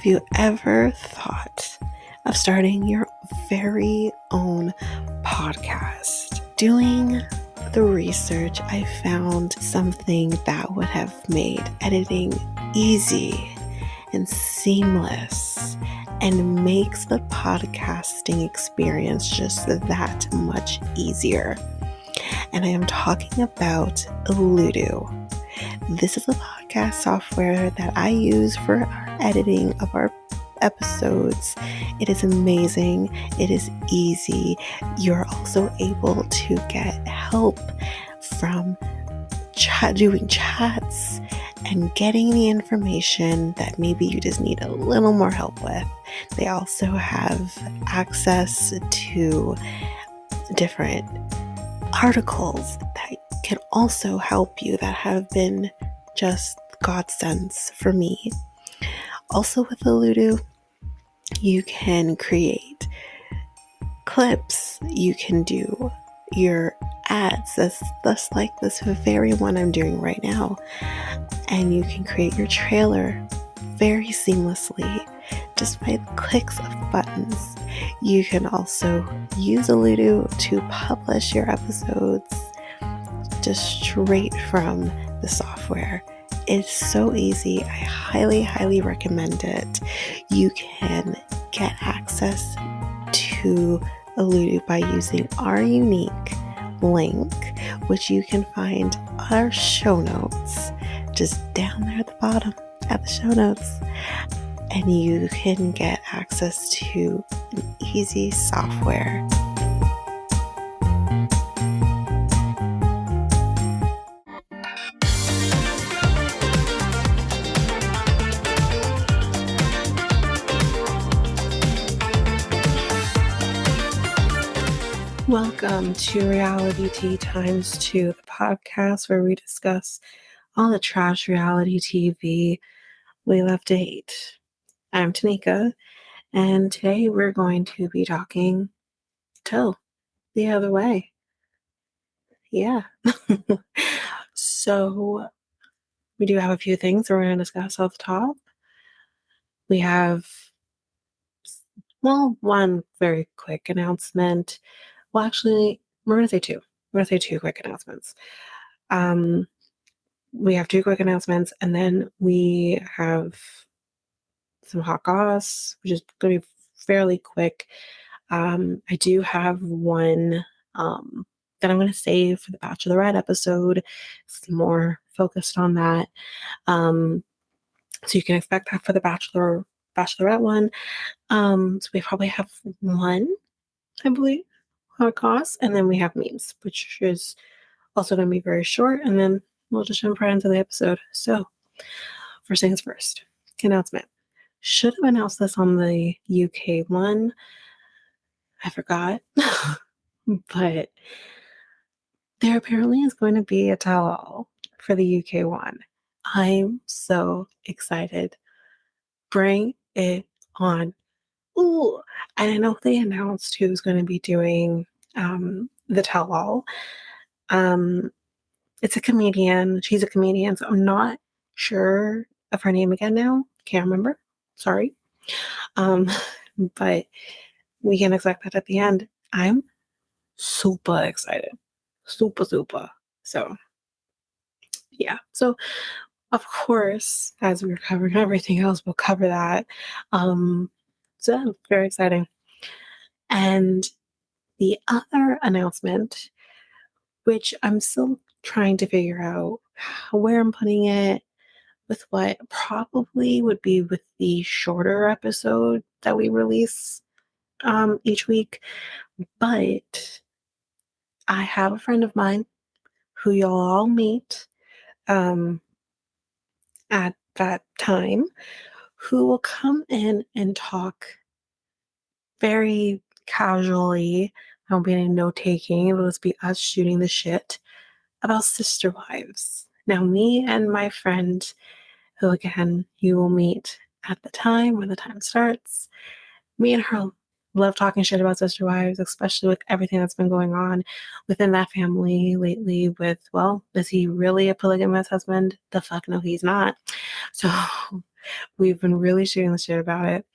Have you ever thought of starting your very own podcast? Doing the research, I found something that would have made editing easy and seamless and makes the podcasting experience just that much easier. And I am talking about Ludo. This is a podcast software that I use for our editing of our episodes. It is amazing. It is easy. You're also able to get help from doing chats and getting the information that maybe you just need a little more help with. They also have access to different articles that can also help you that have been just godsends for me. Also with the Ludo, you can create clips, you can do your ads, that's like this very one I'm doing right now, and you can create your trailer very seamlessly just by clicks of buttons. You can also use a Ludo to publish your episodes just straight from the software. It's so easy. I highly recommend it. You can get access to a Ludo by using our unique link, which you can find on our show notes, just down there at the bottom at the show notes. And you can get access to an easy software. Welcome to Reality Tea Times 2, the podcast where we discuss all the trash reality TV we love to hate. I'm Tanika, and today we're going to be talking toe the other way. Yeah. So we do have a few things we're going to discuss off the top. We have, one very quick announcement. Well, actually, we're going to say two. We're going to say two quick announcements. We have two quick announcements, and then we have some hot goss, which is going to be fairly quick. I do have one that I'm going to save for the Bachelorette episode. It's more focused on that. So you can expect that for the Bachelorette one. So we probably have one, I believe, hot goss, and then we have memes, which is also going to be very short, and then we'll just jump right into the episode. So, first things first, announcement. Should have announced this on the UK one. I forgot. But there apparently is going to be a tell-all for the UK one. I'm so excited. Bring it on. Ooh. And I know they announced who's going to be doing the tell-all. It's a comedian. She's a comedian, so I'm not sure of her name again now. Can't remember. Sorry. But we can expect that at the end. I'm super excited. Super. So, yeah. So, of course, as we're covering everything else, we'll cover that. So, very exciting. And the other announcement, which I'm still trying to figure out where I'm putting it, with what probably would be with the shorter episode that we release each week. But I have a friend of mine who you'll all meet at that time who will come in and talk very casually. I won't be any note taking. It'll just be us shooting the shit about Sister Wives. Now, me and my friend, who again you will meet at the time when the time starts, me and her love talking shit about Sister Wives, especially with everything that's been going on within that family lately with, well, is he really a polygamous husband? The fuck no, he's not. So We've been really shooting the shit about it.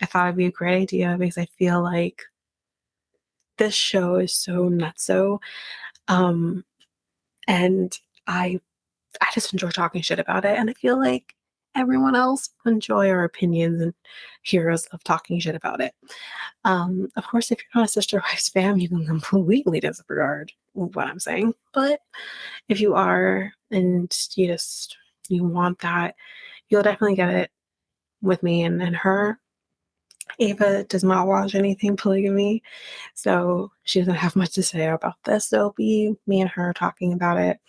I thought it'd be a great idea because I feel like this show is so nutso. And I just enjoy talking shit about it. And I feel like everyone else will enjoy our opinions and hear us of talking shit about it. Of course, if you're not a Sister Wives fan, you can completely disregard what I'm saying. But if you are and you want that, you'll definitely get it with me and her. Ava does not watch anything polygamy, so she doesn't have much to say about this. So it'll be me and her talking about it.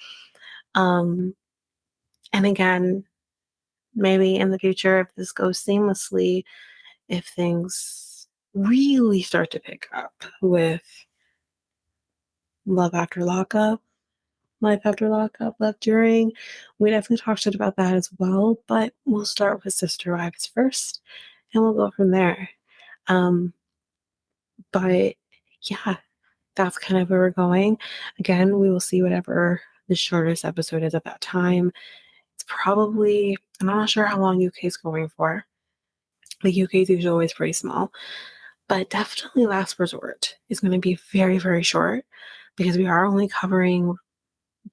And again, maybe in the future, if this goes seamlessly, if things really start to pick up with Love After Lockup, Life After Lockup, Love During, we definitely talked about that as well. But we'll start with Sister Wives first, and we'll go from there. But yeah, that's kind of where we're going. Again, we will see whatever the shortest episode is at that time. It's probably, I'm not sure how long UK is going for. The UK is usually always pretty small, but definitely Last Resort is going to be very, very short because we are only covering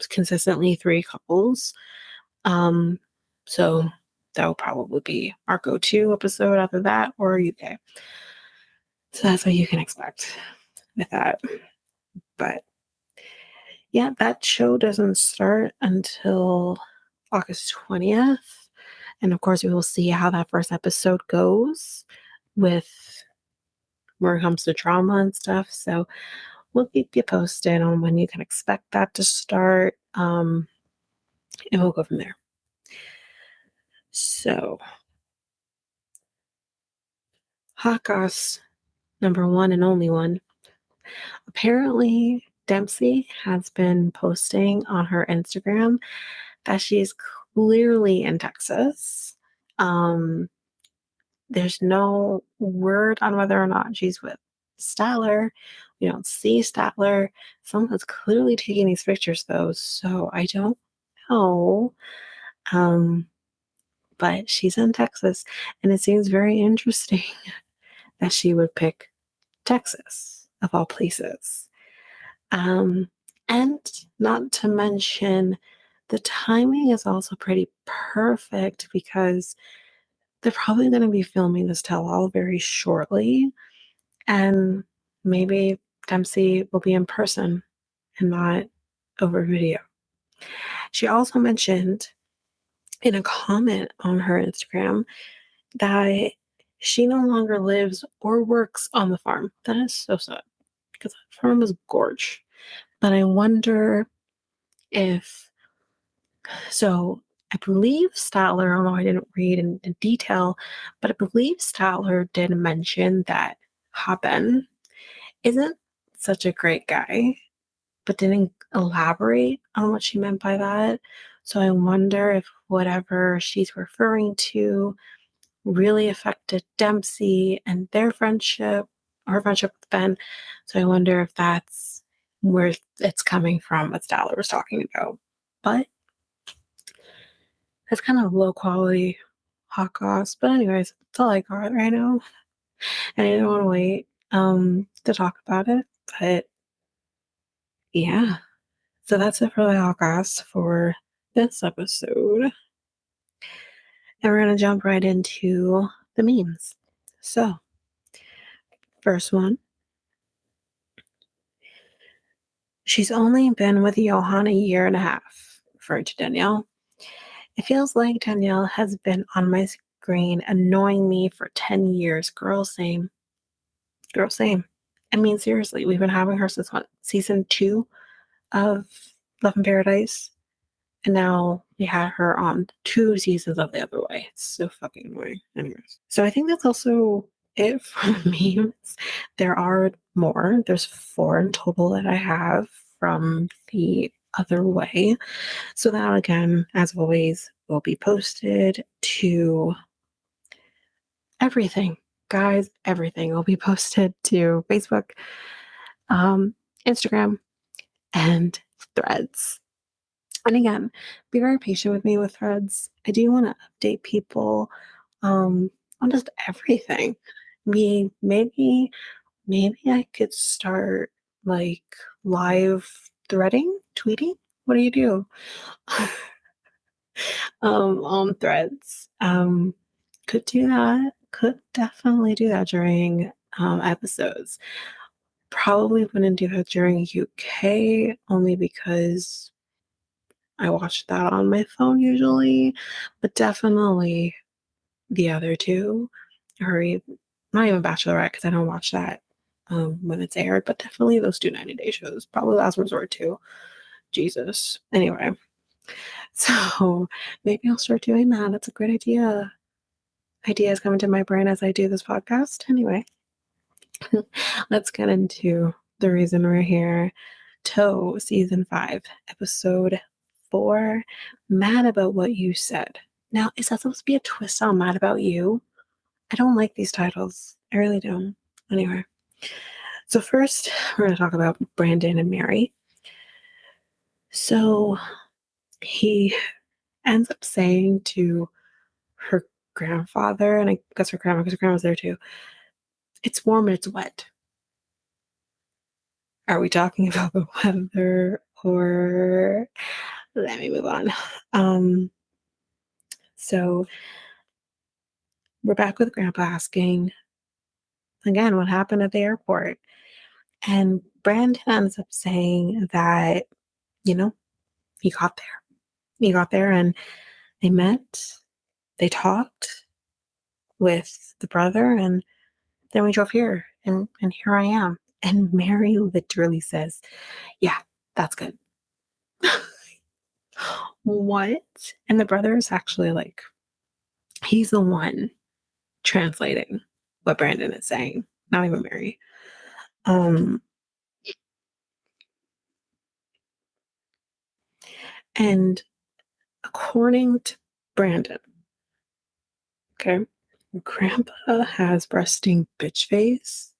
consistently 3 couples. So that will probably be our go-to episode after that or UK. So that's what you can expect with that. But yeah, that show doesn't start until August 20th. And of course, we will see how that first episode goes with where it comes to trauma and stuff. So we'll keep you posted on when you can expect that to start. And we'll go from there. So, Hot Goss number 1 and only one. Apparently, Dempsey has been posting on her Instagram that she's clearly in Texas. There's no word on whether or not she's with Statler. We don't see Statler. Someone's clearly taking these pictures, though, so I don't know. But she's in Texas, and it seems very interesting that she would pick Texas, of all places. And not to mention, the timing is also pretty perfect because they're probably going to be filming this tell-all very shortly, and maybe Dempsey will be in person and not over video. She also mentioned in a comment on her Instagram that she no longer lives or works on the farm. That is so sad because the farm was gorge. But I wonder if, so I believe Statler, although I didn't read in detail, but I believe Statler did mention that Haben isn't such a great guy, but didn't elaborate on what she meant by that. So I wonder if whatever she's referring to really affected Dempsey and their friendship, her friendship with Ben. So I wonder if that's where it's coming from, what Statler was talking about. But that's kind of low quality hot goss. But anyways, that's all I got right now. And I didn't want to wait to talk about it. But yeah. So that's it for the hot goss for this episode. And we're gonna jump right into the memes. So first one. She's only been with Yohan a year and a half, referring to Danielle. It feels like Danielle has been on my screen annoying me for 10 years. Girl, same. Girl, same. I mean, seriously, we've been having her since what, season 2 of Love in Paradise? And now we had her on 2 seasons of The Other Way. It's so fucking annoying. Anyways. So I think that's also it for memes. There are more. There's 4 in total that I have from The Other Way. So that, again, as always, will be posted to everything. Guys, everything will be posted to Facebook, Instagram, and Threads. And again, be very patient with me with threads. I do want to update people on just everything. Maybe I could start like live threading, tweeting. What do you do? On threads. Could do that. Could definitely do that during episodes. Probably wouldn't do that during UK only because I watch that on my phone usually, but definitely the other two, or not even Bachelorette because I don't watch that when it's aired, but definitely those two 90-day shows. Probably Last Resort too. Jesus. Anyway, so maybe I'll start doing that. That's a great idea. Ideas come into my brain as I do this podcast. Anyway, let's get into the reason we're here. Toe, season 5, episode 4, Mad About What You Said. Now, is that supposed to be a twist on Mad About You? I don't like these titles. I really don't. Anyway, so first, we're going to talk about Brandon and Mary. So he ends up saying to her grandfather, and I guess her grandma, because her grandma's there too, it's warm and it's wet. Are we talking about the weather or let me move on? So we're back with Grandpa asking again what happened at the airport. And Brandon ends up saying that, you know, he got there. He got there and they met, they talked with the brother, and then we drove here and here I am. And Mary literally says, yeah, that's good. What? And the brother is actually like, he's the one translating what Brandon is saying, not even Mary. And according to Brandon, okay, Grandpa has resting bitch face.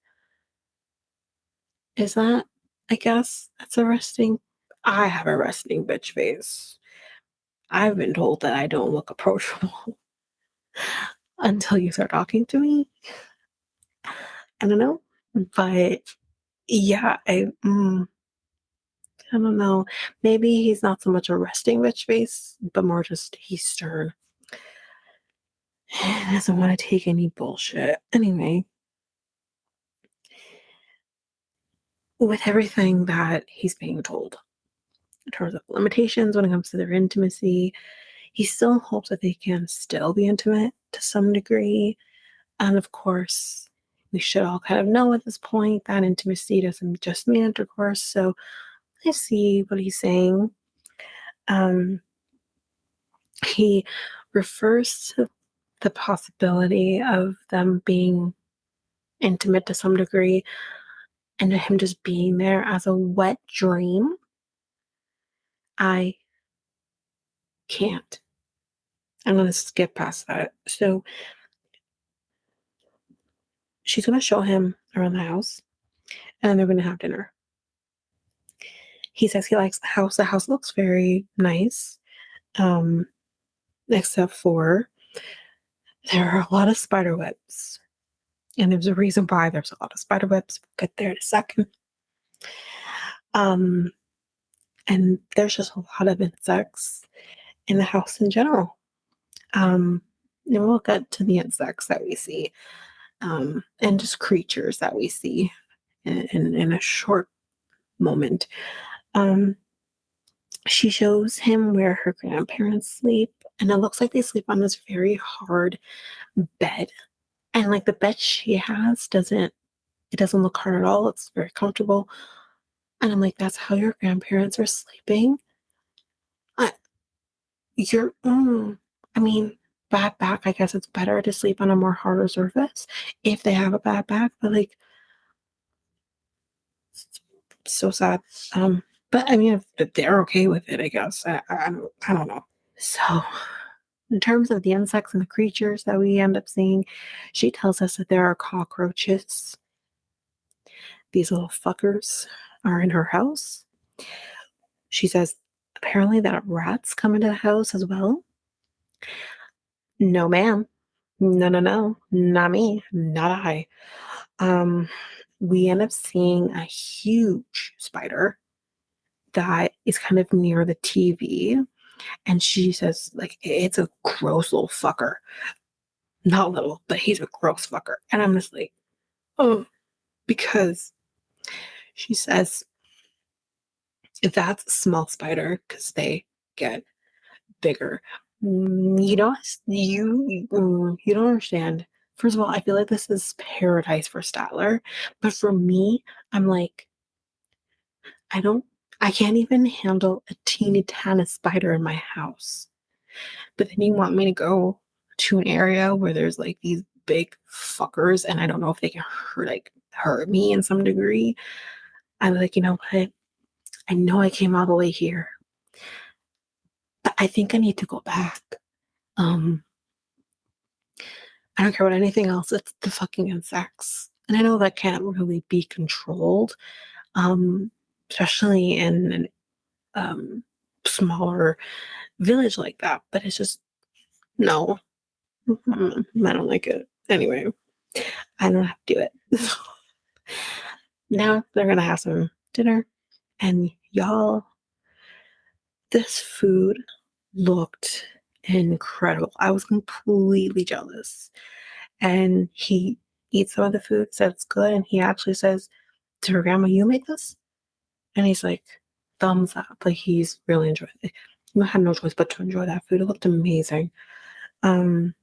Is that, I guess, that's a resting, I have a resting bitch face. I've been told that I don't look approachable until you start talking to me. I don't know. But yeah, I don't know. Maybe he's not so much a resting bitch face, but more just he's stern. He doesn't want to take any bullshit. Anyway, with everything that he's being told in terms of limitations when it comes to their intimacy, he still hopes that they can still be intimate to some degree. And of course, we should all kind of know at this point that intimacy doesn't just mean intercourse. So I see what he's saying. He refers to the possibility of them being intimate to some degree and him just being there as a wet dream. I can't. I'm going to skip past that. So she's going to show him around the house and then they're going to have dinner. He says he likes the house. The house looks very nice, except for there are a lot of spider webs. And there's a reason why there's a lot of spider webs. We'll get there in a second. And there's just a lot of insects in the house in general. And we'll get to the insects that we see, and just creatures that we see in a short moment. She shows him where her grandparents sleep, and it looks like they sleep on this very hard bed. And like the bed she has doesn't look hard at all. It's very comfortable. And I'm like, that's how your grandparents are sleeping? I, you're, I mean, bad back, I guess it's better to sleep on a more harder surface if they have a bad back, but like, it's so sad. But I mean, if they're okay with it, I guess. I don't know. So, in terms of the insects and the creatures that we end up seeing, she tells us that there are cockroaches. These little fuckers are in her house. She says apparently that rats come into the house as well. No, ma'am. No, no, no. Not me. Not I. Um, we end up seeing a huge spider that is kind of near the TV. And she says, like, it's a gross little fucker. Not little, but he's a gross fucker. And I'm just like, oh, because she says that's a small spider because they get bigger. You don't you don't understand. First of all, I feel like this is paradise for Statler, but for me, I'm like, I don't, I can't even handle a teeny tiny spider in my house. But then you want me to go to an area where there's like these big fuckers, and I don't know if they can hurt me in some degree. I'm like, you know what? I know I came all the way here, but I think I need to go back. Um, I don't care about anything else. It's the fucking insects. And I know that can't really be controlled, um, especially in an smaller village like that. But it's just, no, I don't like it. Anyway, I don't have to do it. Now they're going to have some dinner. And y'all, this food looked incredible. I was completely jealous. And he eats some of the food, said it's good, and he actually says to her grandma, "You make this?" And he's like, thumbs up. Like he's really enjoying it. I had no choice but to enjoy that food. It looked amazing. Um,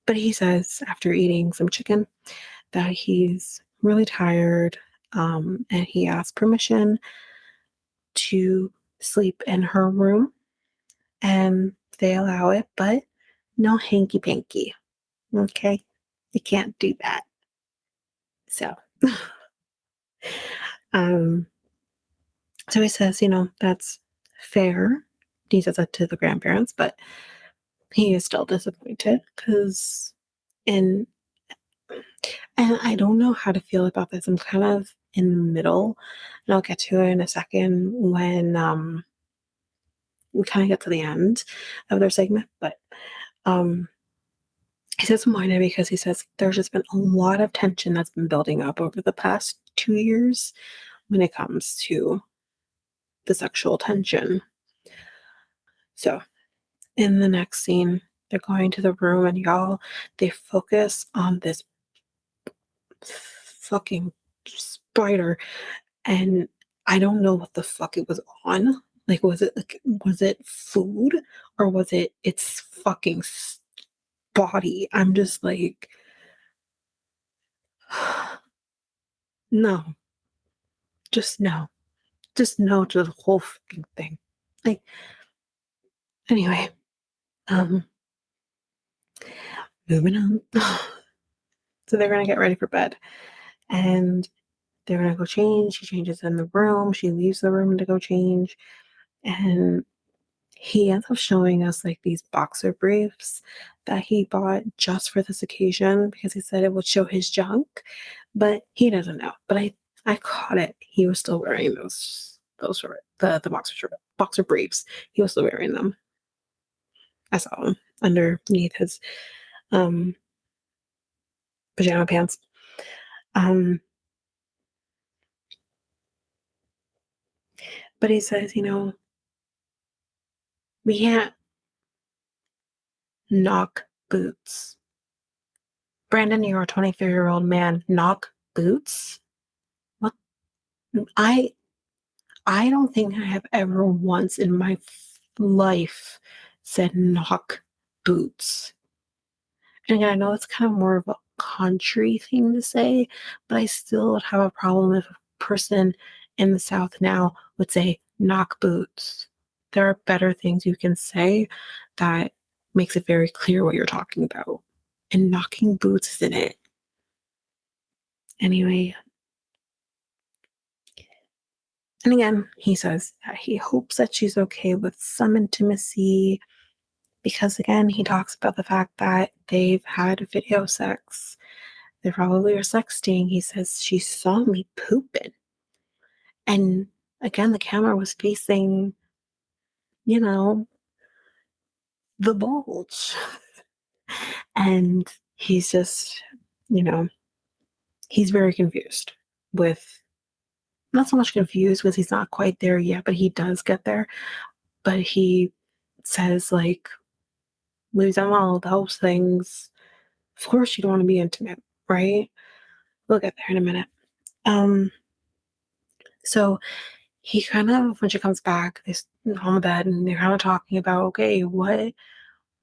but he says after eating some chicken that he's really tired, and he asked permission to sleep in her room, and they allow it, but no hanky panky. Okay, you can't do that. So, um, so he says, that's fair. He says that to the grandparents, but he is still disappointed because, and and I don't know how to feel about this. I'm kind of in the middle, and I'll get to it in a second when we kind of get to the end of their segment. But um, he says disappointed because he says there's just been a lot of tension that's been building up over the past 2 years when it comes to the sexual tension. So in the next scene, they're going to the room, and y'all, they focus on this fucking spider, and I don't know what the fuck it was on. Like, was it food, or was it its fucking body? I'm just like, no, just no, just no to the whole fucking thing. Like, anyway, um, moving on. So they're gonna get ready for bed, and they're gonna go change. She changes in the room. She leaves the room to go change, and he ends up showing us like these boxer briefs that he bought just for this occasion because he said it would show his junk, but he doesn't know. But I caught it. He was still wearing those short the boxer briefs. He was still wearing them. I saw them underneath his um pajama pants. Um, but he says, we can't knock boots. Brandon, you're a 23-year-old man. Knock boots? What? I I don't think I have ever once in my life said knock boots. And again, I know it's kind of more of a country thing to say, but I still would have a problem if a person in the South now would say knock boots. There are better things you can say that makes it very clear what you're talking about. And knocking boots isn't it. Anyway, and again, he says that he hopes that she's okay with some intimacy because, again, he talks about the fact that they've had video sex. They probably are sexting. He says she saw me pooping. And again, the camera was facing, you know, the bulge. And he's just, you know, he's very confused with, not so much confused because he's not quite there yet, but he does get there. But he says, like, we've done all those things. Of course, you don't want to be intimate, right? We'll get there in a minute. Um, so he kind of, when she comes back, they're on the bed and they're kind of talking about, okay, where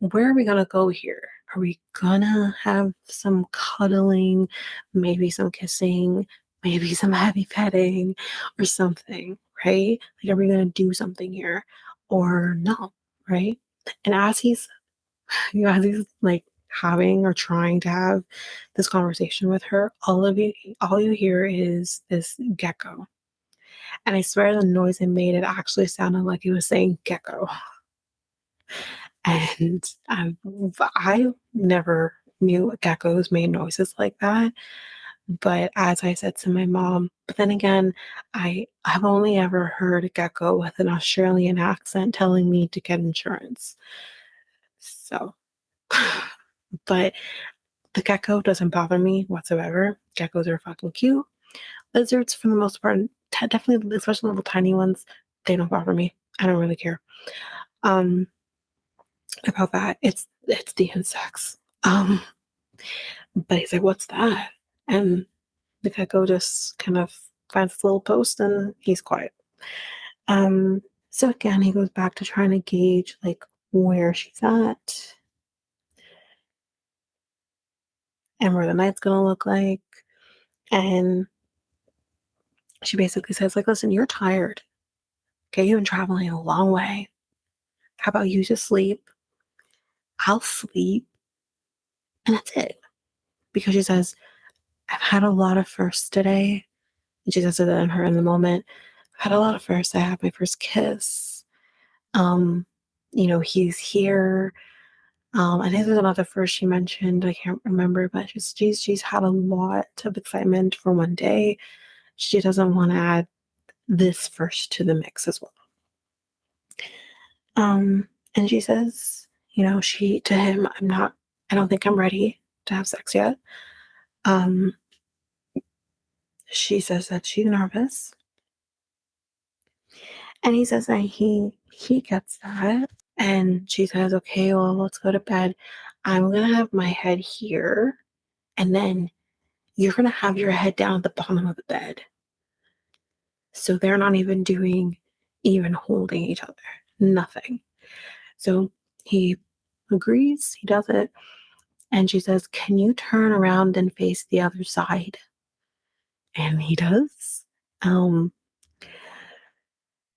are we gonna go here? Are we gonna have some cuddling, maybe some kissing, maybe some heavy petting or something, right? Like, are we gonna do something here or no, right? And as he's, as he's like having or trying to have this conversation with her, all you hear is this gecko. And I swear the noise it made, it actually sounded like he was saying gecko. And I never knew geckos made noises like that. But as I said to my mom, but then again, I've only ever heard a gecko with an Australian accent telling me to get insurance. So, but the gecko doesn't bother me whatsoever. Geckos are fucking cute. Lizards, for the most part, definitely, especially little tiny ones, they don't bother me. I don't really care. Um, about that. It's the insects. But he's like, "What's that?" And the gecko just kind of finds this little post and he's quiet. So again, he goes back to trying to gauge like where she's at and where the night's gonna look like. And she basically says, like, listen, you're tired. Okay, you've been traveling a long way. How about you just sleep? I'll sleep. And that's it. Because she says, I've had a lot of firsts today. And she says to that in her in the moment. I've had a lot of firsts. I had my first kiss. Um, he's here. I think there's another first she mentioned. I can't remember, but she's had a lot of excitement for one day. She doesn't want to add this first to the mix as well. And she says, she to him, I don't think I'm ready to have sex yet. Um, she says that she's nervous. And he says that he gets that. And she says, okay, well, let's go to bed. I'm gonna have my head here, and then you're gonna have your head down at the bottom of the bed. So they're not even holding each other. Nothing. So he agrees, he does it. And she says, can you turn around and face the other side? And he does. Um,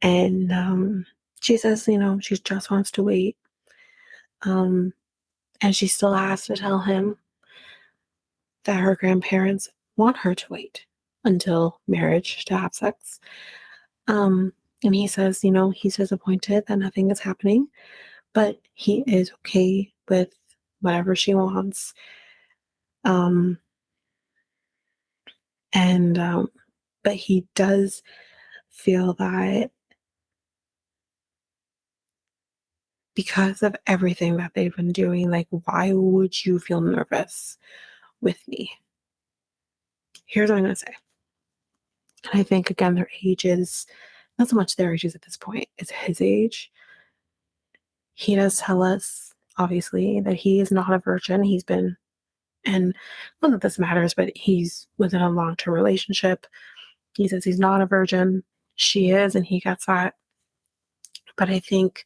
and she says, she just wants to wait. Um, and she still has to tell him that her grandparents want her to wait until marriage to have sex. Um, and he says, he's disappointed that nothing is happening, but he is okay with whatever she wants. Um, and but he does feel that because of everything that they've been doing, like, why would you feel nervous with me? Here's what I'm going to say. And I think, again, their ages, not so much their ages at this point, it's his age. He does tell us, obviously, that he is not a virgin. He's been, and not that this matters, but he's within a long-term relationship. He says he's not a virgin. She is, and he gets that. But I think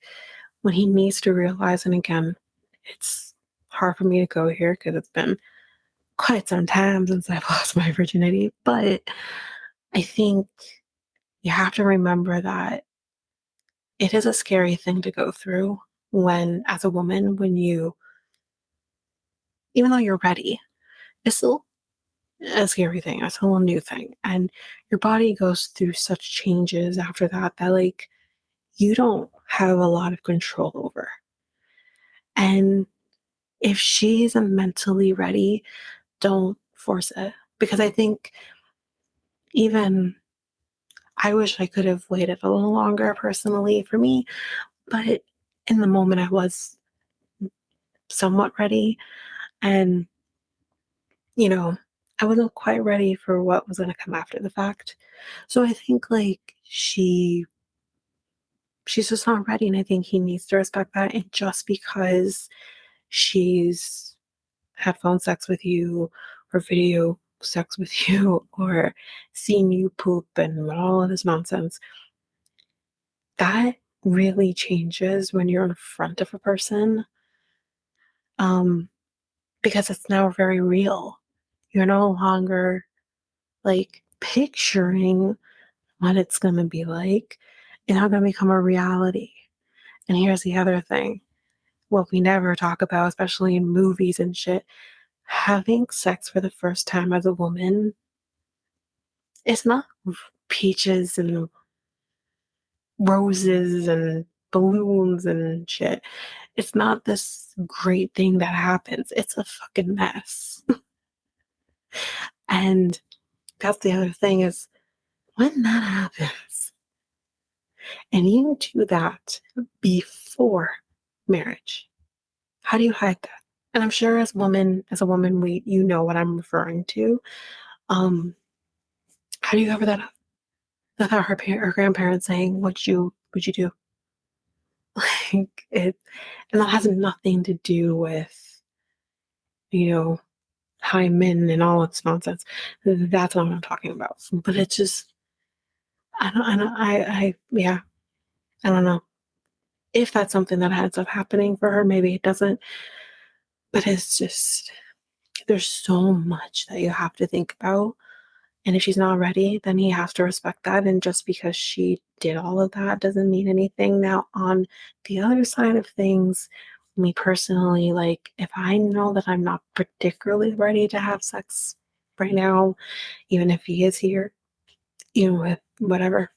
when he needs to realize, and again, it's hard for me to go here because it's been quite some time since I've lost my virginity, but I think you have to remember that it is a scary thing to go through when, as a woman, even though you're ready, it's still a scary thing. It's still a new thing. And your body goes through such changes after that, like, you don't have a lot of control over. And if she isn't mentally ready, don't force it. Because I think even I wish I could have waited a little longer personally for me, but in the moment I was somewhat ready. And, you know, I wasn't quite ready for what was going to come after the fact. So I think like she's just not ready. And I think he needs to respect that. And just because she's had phone sex with you or video sex with you or seen you poop and all of this nonsense, that really changes when you're in front of a person. Um, because it's now very real. You're no longer like picturing what it's going to be like. It's not going to become a reality. And here's the other thing, what we never talk about, especially in movies and shit, having sex for the first time as a woman, it's not peaches and roses and balloons and shit. It's not this great thing that happens. It's a fucking mess. And that's the other thing is when that happens, and you do that before marriage, how do you hide that? And I'm sure as a woman, you know what I'm referring to. Um, how do you cover that up without her grandparents saying, "What'd you do?" Like it, and that has nothing to do with you know hymen and all its nonsense. That's not what I'm talking about. But it's just yeah, I don't know if that's something that ends up happening for her. Maybe it doesn't. But it's just there's so much that you have to think about. And if she's not ready, then he has to respect that. And just because she did all of that doesn't mean anything. Now, on the other side of things, me personally, like if I know that I'm not particularly ready to have sex right now, even if he is here, even with whatever,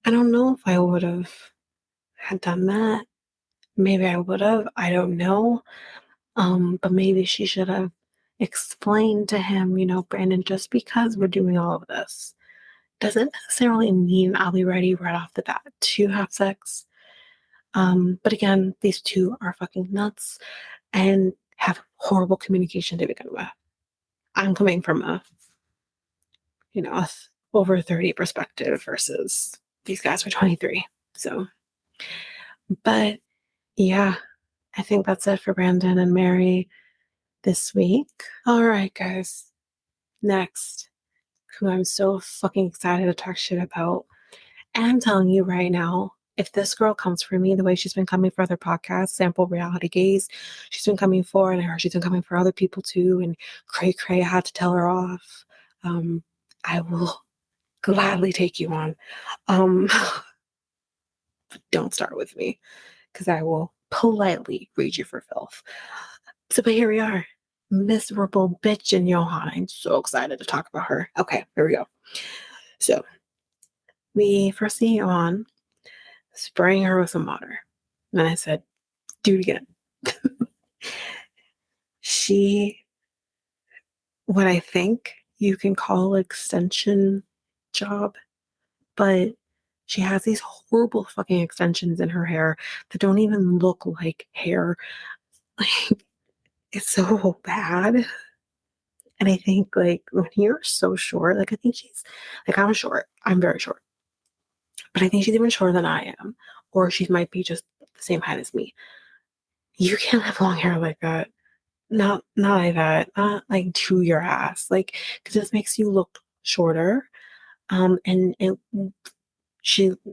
I don't know if I would have had done that. Maybe I would have. I don't know. But maybe she should have explained to him, Brandon, just because we're doing all of this doesn't necessarily mean I'll be ready right off the bat to have sex. But again, these two are fucking nuts and have horrible communication to begin with. I'm coming from a over 30 perspective versus these guys are 23. So, but yeah, I think that's it for Brandon and Mary this week. All right, guys. Next, who I'm so fucking excited to talk shit about. And I'm telling you right now, if this girl comes for me the way she's been coming for other podcasts, Sample Reality Gaze, she's been coming for, and I heard she's been coming for other people too, and cray cray, I had to tell her off. I will gladly take you on. Um, don't start with me, because I will politely read you for filth. So, but here we are. Miserable bitch and Yohan. I'm so excited to talk about her. Okay, here we go. So, we first see Yohan spraying her with some water. And I said, do it again. She, what I think you can call extension job, but she has these horrible fucking extensions in her hair that don't even look like hair. Like, it's so bad. And I think, like, when you're so short, like, I think she's, like, I'm short. I'm very short. But I think she's even shorter than I am. Or she might be just the same height as me. You can't have long hair like that. Not like that. Not like to your ass. Like, because this makes you look shorter. And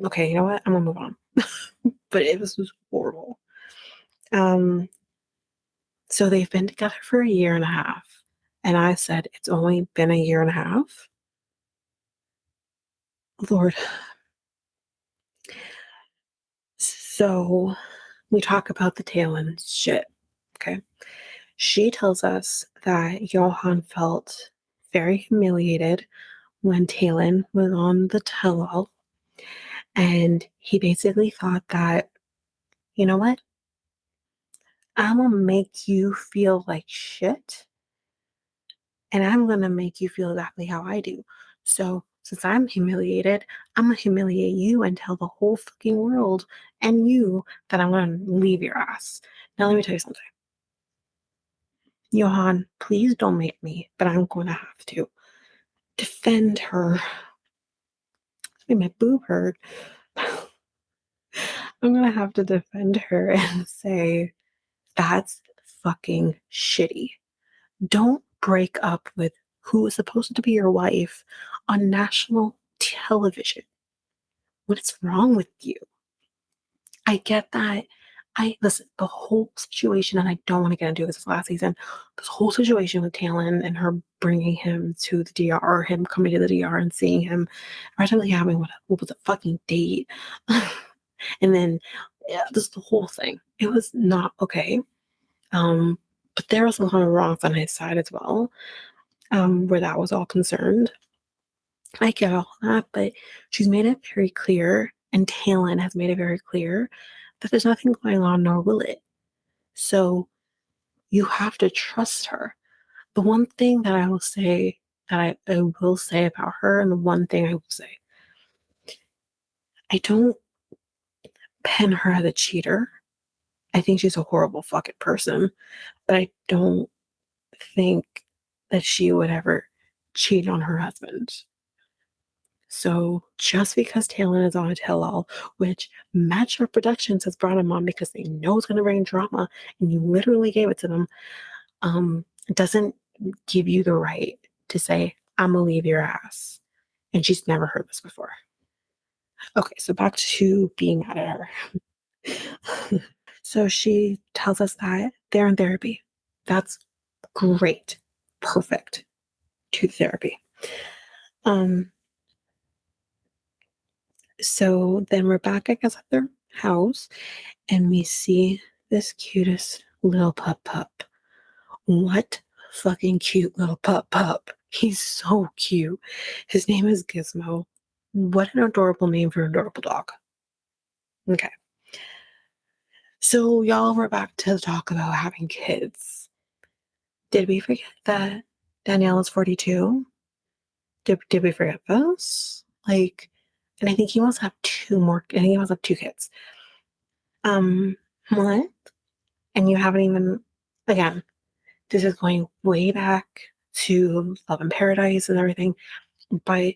okay, you know what? I'm gonna move on. But it was just horrible. Um, so they've been together for a year and a half. And I said, it's only been a year and a half. Lord. So we talk about the tail end shit. Okay. She tells us that Johan felt very humiliated when Talon was on the tell-all. And he basically thought that, you know what? I'm going to make you feel like shit. And I'm going to make you feel exactly how I do. So since I'm humiliated, I'm gonna humiliate you and tell the whole fucking world and you that I'm gonna leave your ass. Now, let me tell you something. Yohan, please don't make me, but I'm going to have to defend her. My boob hurt. I'm going to have to defend her and say, that's fucking shitty. Don't break up with who is supposed to be your wife on national television. What is wrong with you? I get that. Listen, the whole situation, and I don't want to get into this last season, this whole situation with Talon and her bringing him to the DR, or him coming to the DR and seeing him, originally having what was a fucking date. And then just the whole thing. It was not okay. But there was a lot of wrongs on his side as well, where that was all concerned. I get all that, but she's made it very clear, and Talon has made it very clear that there's nothing going on, nor will it. So you have to trust her. The one thing that I will say I will say about her, and the one thing I will say, I don't pen her as a cheater. I think she's a horrible fucking person, but I don't think that she would ever cheat on her husband. So just because Talon is on a tell-all, which Matchwork Productions has brought him on because they know it's going to bring drama, and you literally gave it to them, doesn't give you the right to say, I'm going to leave your ass. And she's never heard this before. Okay, so back to being mad at her. So she tells us that they're in therapy. That's great. Perfect. To therapy. So then we're back, I guess, at their house, and we see this cutest little pup. What fucking cute little pup. He's so cute. His name is Gizmo. What an adorable name for an adorable dog. Okay. So y'all, we're back to talk about having kids. Did we forget that Danielle is 42? Did we forget this? Like, and I think he must have two more. I think he must have two kids. What? And you haven't even, again, this is going way back to Love in Paradise and everything, but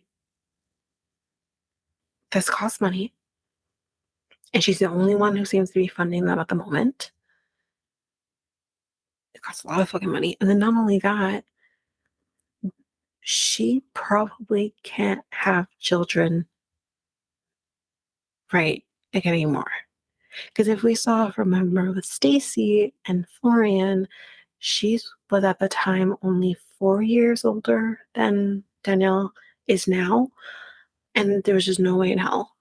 this costs money. And she's the only one who seems to be funding them at the moment. It costs a lot of fucking money. And then not only that, she probably can't have children right like anymore. Because if we saw, remember, with Stacy and Florian, she was at the time only 4 years older than Danielle is now. And there was just no way in hell.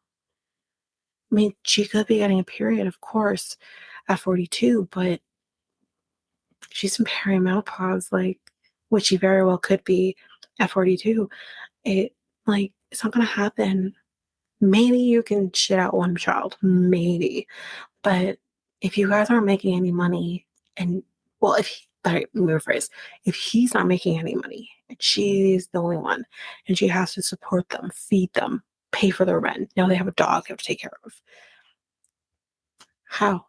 I mean, she could be getting a period, of course, at 42, but she's in perimenopause, like, which she very well could be at 42. It's not going to happen. Maybe you can shit out one child, maybe. But if you guys aren't making any money, and, well, let me rephrase, if he's not making any money, and she's the only one, and she has to support them, feed them, pay for their rent, now they have a dog they have to take care of. How?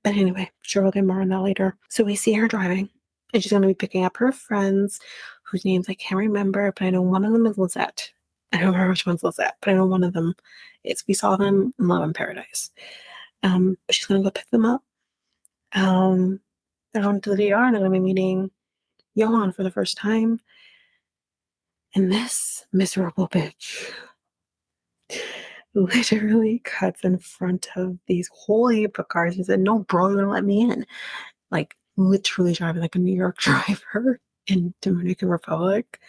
But anyway, sure, we'll get more on that later. So we see her driving, and she's going to be picking up her friends, whose names I can't remember, but I know one of them is Lizette. I don't remember which one's Lizette, but I know one of them is. We saw them in Love in Paradise. But she's going to go pick them up. They're going to the DR, and they're going to be meeting Yohan for the first time. And this miserable bitch literally cuts in front of these whole heap of cars and said, no, bro, you're going to let me in. Like, literally driving like a New York driver in Dominican Republic.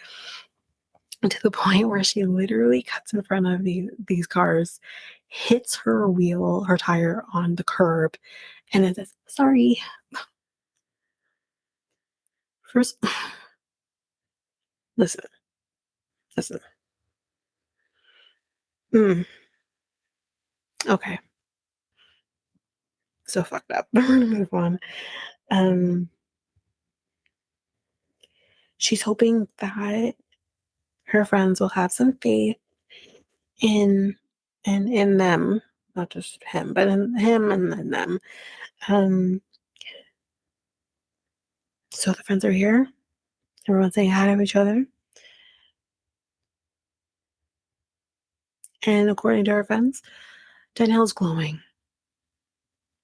And to the point where she literally cuts in front of these cars, hits her tire on the curb, and then says, sorry. First, listen. Okay. So fucked up. We're gonna move on. She's hoping that her friends will have some faith in in them, not just him, but in him and in them. Um, so the friends are here. Everyone's saying hi to each other. And according to her friends, Danielle's glowing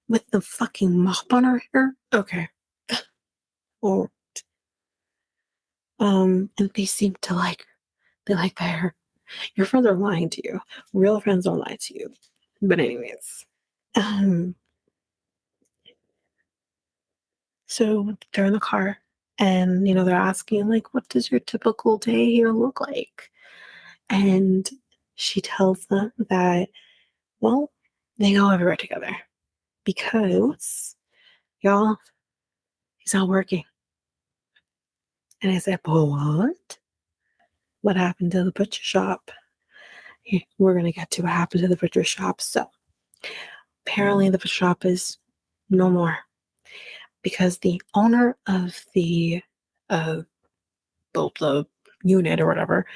with the fucking mop on her hair. Okay. Or and they seem to they like the hair. Your friends are lying to you. Real friends don't lie to you. But anyways, um, so they're in the car, and they're asking like, "What does your typical day here look like?" And she tells them that, well, they go everywhere together because y'all, he's not working. And I said, "But what? What happened to the butcher shop?" We're gonna get to what happened to the butcher shop. So apparently, the butcher shop is no more because the owner of uh, the unit or whatever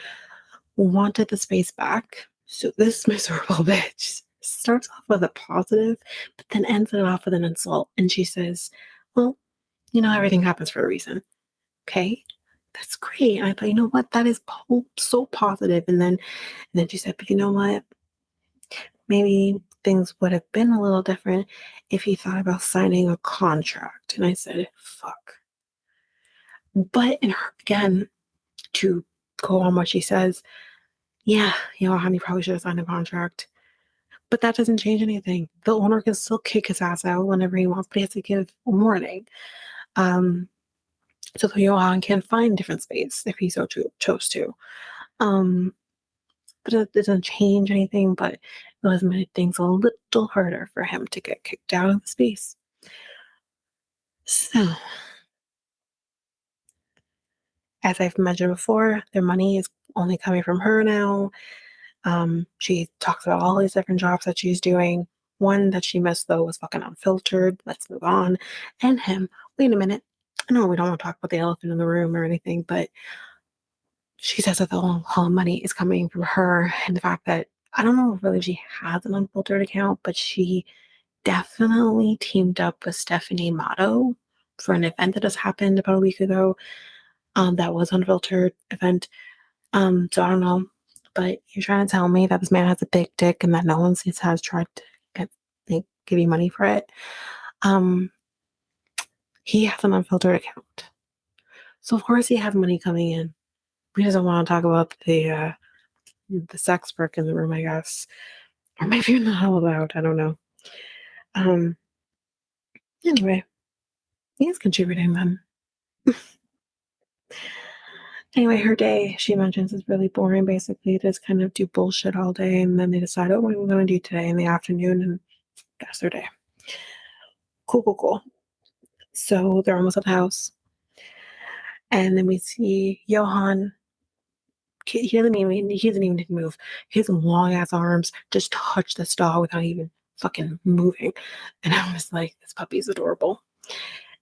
wanted the space back. So this miserable bitch starts off with a positive, but then ends it off with an insult. And she says, well, everything happens for a reason. Okay. That's great. And I thought, you know what? That is so positive. And then she said, but you know what? Maybe things would have been a little different if he thought about signing a contract. And I said, fuck. But in her, again, to go on what she says, yeah, honey probably should have signed a contract. But that doesn't change anything. The owner can still kick his ass out whenever he wants, but he has to give a warning. Um, so that Johan can find different space if he so chose to. Um, but it doesn't change anything, but it does make things a little harder for him to get kicked out of the space. So, as I've mentioned before, their money is only coming from her now. She talks about all these different jobs that she's doing. One that she missed though was fucking unfiltered. Let's move on. And him. Wait a minute. I know we don't want to talk about the elephant in the room or anything, but she says that the whole money is coming from her and the fact that I don't know really if she has an unfiltered account, but she definitely teamed up with Stephanie Motto for an event that just happened about a week ago. That was unfiltered event. So I don't know, but you're trying to tell me that this man has a big dick and that no one since has tried to give you money for it. Um, he has an unfiltered account, so of course he has money coming in. He doesn't want to talk about the sex work in the room, I guess, or maybe you're not allowed. I don't know. Um, anyway, he's contributing then. Anyway, her day, she mentions, is really boring. Basically, just kind of do bullshit all day, and then they decide, oh, what are we going to do today in the afternoon? And that's their day. Cool, cool, cool. So they're almost at the house. And then we see Johan. He doesn't even need to move. His long ass arms just touch this dog without even fucking moving. And I was like, this puppy's adorable.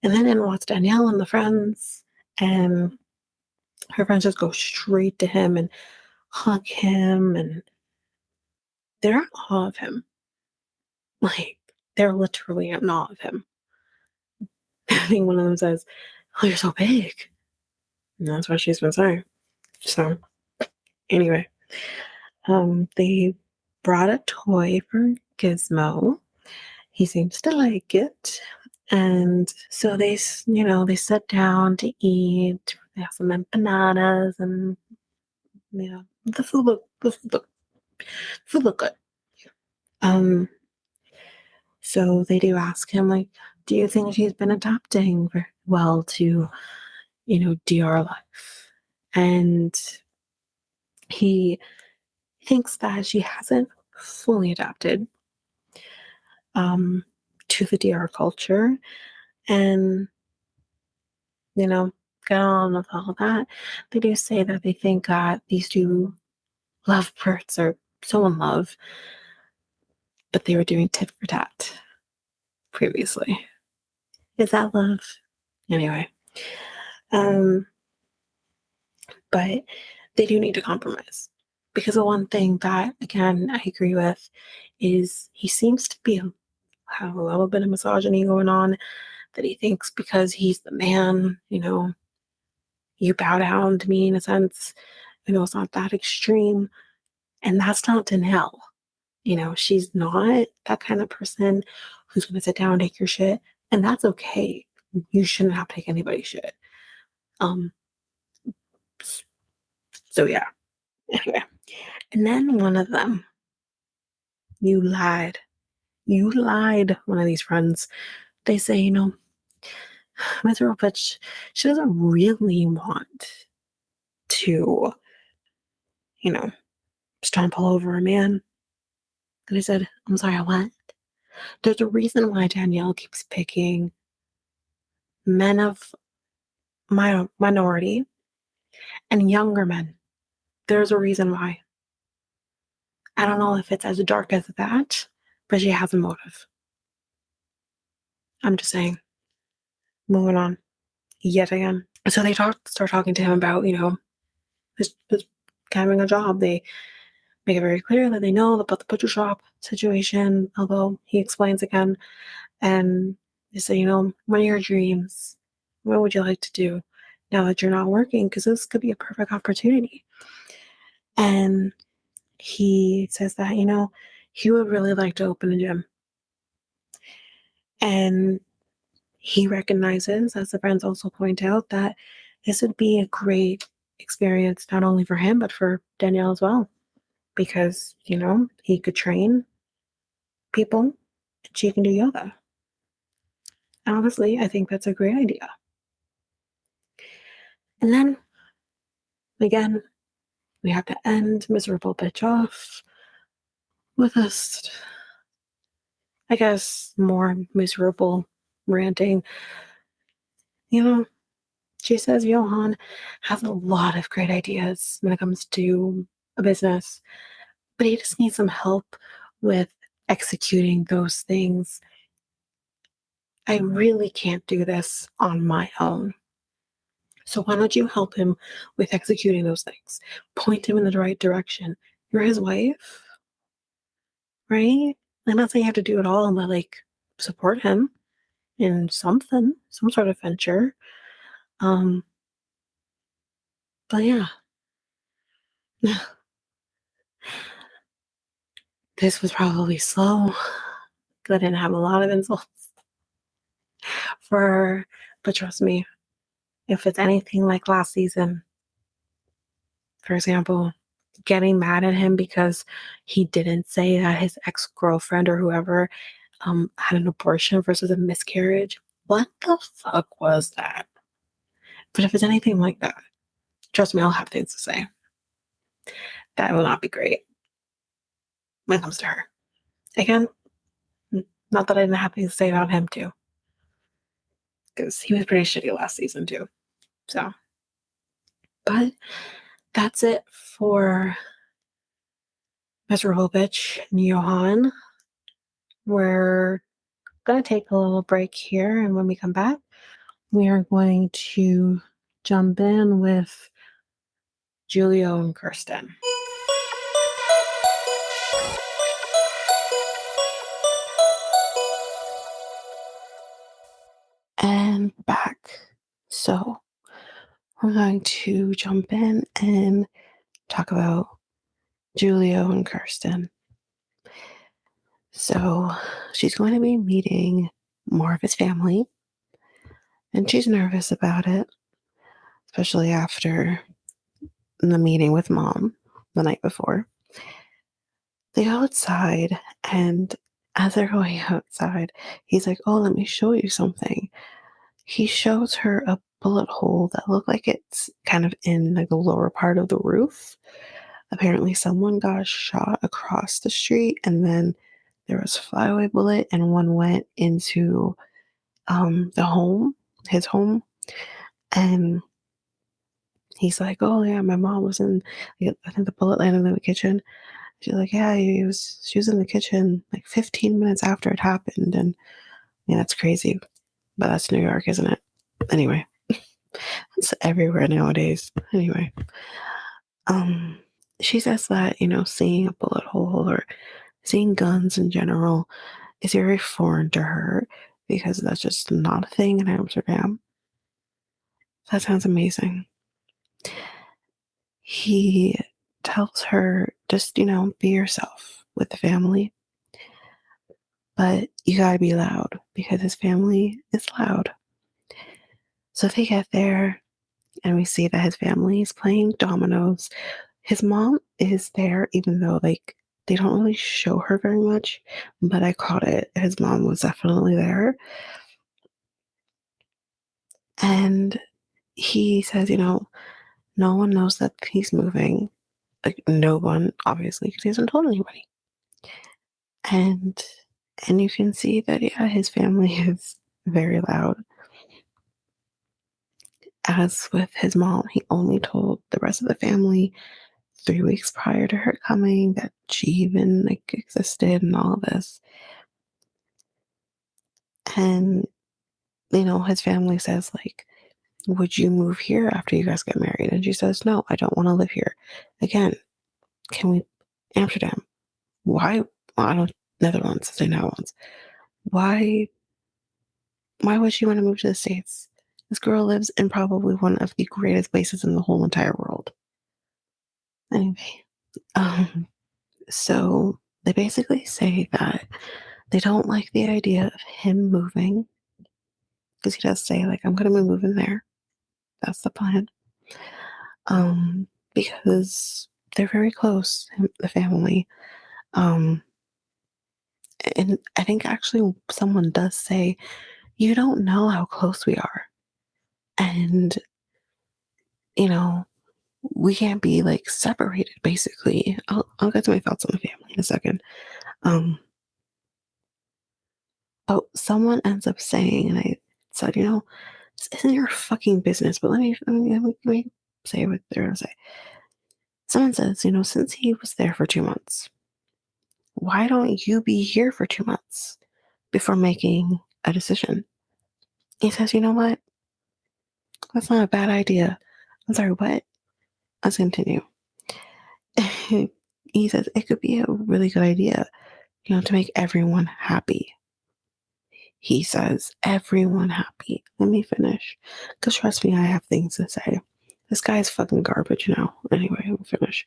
And then in walks Danielle and the friends. And her friends just go straight to him and hug him. And they're in awe of him. Like, they're literally in awe of him. I think one of them says, oh, you're so big. And that's what she's been saying. So, anyway, they brought a toy for Gizmo. He seems to like it. And so they sit down to eat. They have some empanadas and, the food look good. Um, so they do ask him, like, do you think she's been adapting very well to, DR life? And he thinks that she hasn't fully adapted to the DR culture. And, get on with all that. They do say that they think that these two lovebirds are so in love, but they were doing tit for tat previously. Is that love? Anyway, um, but they do need to compromise. Because the one thing that, again, I agree with is he seems to have a little bit of misogyny going on, that he thinks because he's the man, you bow down to me in a sense. It's not that extreme. And that's not Danielle. She's not that kind of person who's going to sit down and take your shit. And that's okay. You shouldn't have to take anybody's shit. Um, so yeah. Anyway. And then one of them, you lied. You lied, one of these friends. They say, Miss Ropich, she doesn't really want to, stomp all over a man. And I said, I'm sorry, what? There's a reason why Danielle keeps picking men of my minority and younger men. There's a reason why. I don't know if it's as dark as that, but she has a motive. I'm just saying. Moving on. Yet again. So they start talking to him about, his having a job. They make it very clear that they know about the butcher shop situation, although he explains again. And they say, what are your dreams? What would you like to do now that you're not working? Because this could be a perfect opportunity. And he says that, he would really like to open a gym. And he recognizes, as the friends also point out, that this would be a great experience, not only for him, but for Danielle as well. Because, he could train people and she can do yoga. And honestly, I think that's a great idea. And then, again, we have to end miserable bitch off with us, I guess, more miserable ranting. She says Yohan has a lot of great ideas when it comes to a business, but he just needs some help with executing those things. I really can't do this on my own. So why don't you help him with executing those things? Point him in the right direction. You're his wife, right? I'm not saying you have to do it all, but support him in something, some sort of venture. But yeah. This was probably slow. I didn't have a lot of insults for her, but trust me, if it's anything like last season, for example, getting mad at him because he didn't say that his ex-girlfriend or whoever had an abortion versus a miscarriage. What the fuck was that? But if it's anything like that, trust me, I'll have things to say. That will not be great when it comes to her. Again, not that I didn't have things to say about him too, because he was pretty shitty last season too. So, but that's it for Mr. Hobich and Yohan. We're going to take a little break here, and when we come back, we are going to jump in with Julio and Kirsten. And back. So we're going to jump in and talk about Julio and Kirsten. So she's going to be meeting more of his family, and she's nervous about it, especially after the meeting with mom the night before. They go outside, and as they're going outside, he's like, oh, let me show you something. He shows her a bullet hole that looked like it's kind of in the lower part of the roof. Apparently someone got shot across the street, and then there was a flyaway bullet, and one went into his home. And he's like, oh yeah, my mom was I think the bullet landed in the kitchen. She's like, yeah, she was in the kitchen 15 minutes after it happened. And yeah, that's crazy. But that's New York, isn't it? Anyway, it's everywhere nowadays. Anyway, Um, she says that, seeing a bullet hole or seeing guns in general is very foreign to her because that's just not a thing in Amsterdam. That sounds amazing. He tells her, just, be yourself with the family, but you gotta be loud because his family is loud. So they get there and we see that his family is playing dominoes. His mom is there, even though, like, they don't really show her very much, but I caught it. His mom was definitely there. And he says, no one knows that he's moving. Like, no one, obviously, because he hasn't told anybody. And you can see that, yeah, his family is very loud. As with his mom, he only told the rest of the family 3 weeks prior to her coming that she even, like, existed and all of this. And, his family says, like, would you move here after you guys get married? And she says, no, I don't want to live here. Again, can we, Amsterdam, why, well, I don't, Netherlands, say Netherlands. Why, would she want to move to the States? This girl lives in probably one of the greatest places in the whole entire world. Anyway, um, so they basically say that they don't like the idea of him moving because he does say, like, I'm going to be moving there. That's the plan. Because they're very close, the family. Um, and I think actually someone does say, you don't know how close we are. And, you know, we can't be like separated, basically. I'll get to my thoughts on the family in a second. Um, but someone ends up saying, and I said, this isn't your fucking business, but let me say what they're going to say. Someone says, since he was there for 2 months, why don't you be here for 2 months before making a decision? He says, you know what? That's not a bad idea. I'm sorry, what? Let's continue. He says, it could be a really good idea, to make everyone happy. He says, everyone happy. Let me finish. Because trust me, I have things to say. This guy is fucking garbage now. Anyway, we'll finish.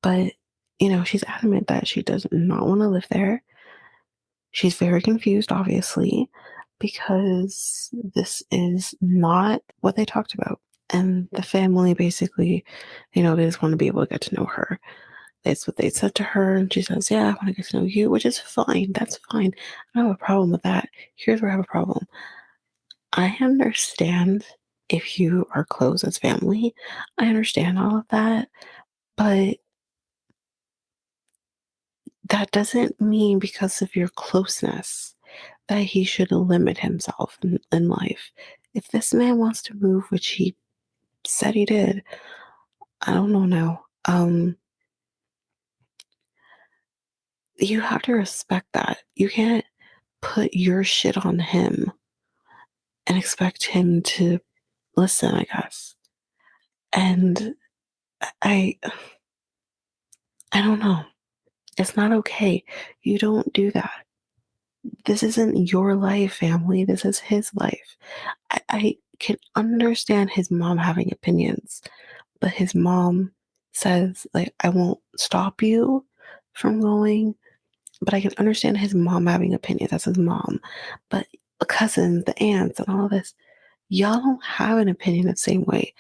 But, she's adamant that she does not want to live there. She's very confused, obviously, because this is not what they talked about. And the family basically, they just want to be able to get to know her. That's what they said to her. And she says, yeah, I want to get to know you, which is fine. That's fine. I don't have a problem with that. Here's where I have a problem. I understand if you are close as family. I understand all of that. But that doesn't mean because of your closeness that he should limit himself in life. If this man wants to move, which he said he did, I don't know now. You have to respect that. You can't put your shit on him and expect him to listen, I guess. And I I don't know. It's not okay. You don't do that. This isn't your life, family. This is his life. I can understand his mom having opinions, but his mom says, like, I won't stop you from going, but I can understand his mom having opinions. That's his mom. But the cousins, the aunts, and all this, y'all don't have an opinion the same way.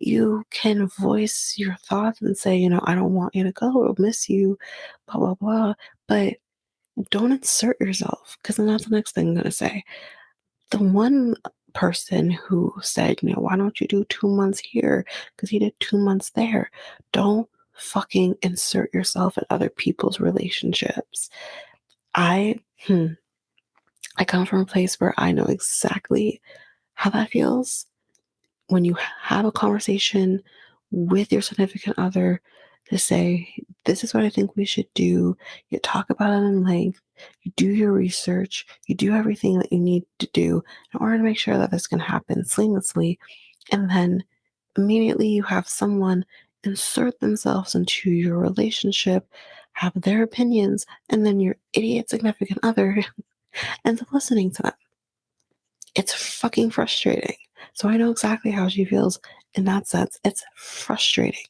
You can voice your thoughts and say, I don't want you to go or miss you, blah, blah, blah. But don't insert yourself because then that's the next thing I'm going to say. The one person who said, why don't you do 2 months here? Because he did 2 months there. Don't fucking insert yourself in other people's relationships. I, I come from a place where I know exactly how that feels when you have a conversation with your significant other to say, this is what I think we should do. You talk about it in length, you do your research, you do everything that you need to do in order to make sure that this can happen seamlessly. And then immediately you have someone insert themselves into your relationship, have their opinions, and then your idiot significant other ends up listening to them. It's fucking frustrating. So I know exactly how she feels in that sense. It's frustrating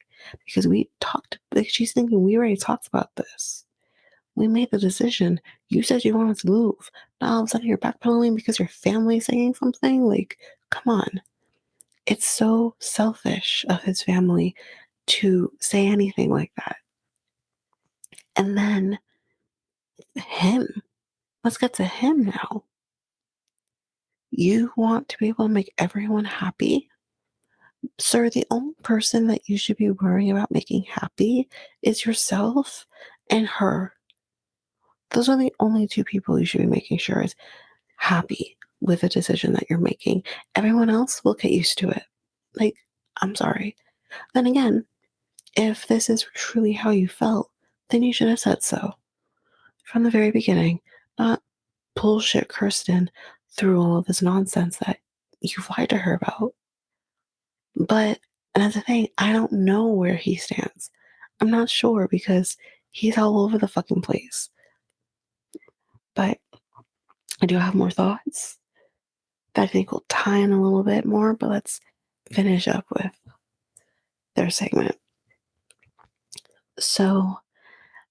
because we talked, like she's thinking we already talked about this. We made the decision. You said you wanted to move. Now all of a sudden you're backpedaling because your family's saying something? Like, come on. It's so selfish of his family to say anything like that. And then him. Let's get to him now. You want to be able to make everyone happy? Sir, the only person that you should be worrying about making happy is yourself and her. Those are the only two people you should be making sure is happy with the decision that you're making. Everyone else will get used to it. Like, I'm sorry. Then again, if this is truly how you felt, then you should have said so from the very beginning, not bullshit Kirsten through all of this nonsense that you've lied to her about. But that's the thing, I don't know where he stands. I'm not sure because he's all over the fucking place. But I do have more thoughts that I think will tie in a little bit more, but let's finish up with their segment. So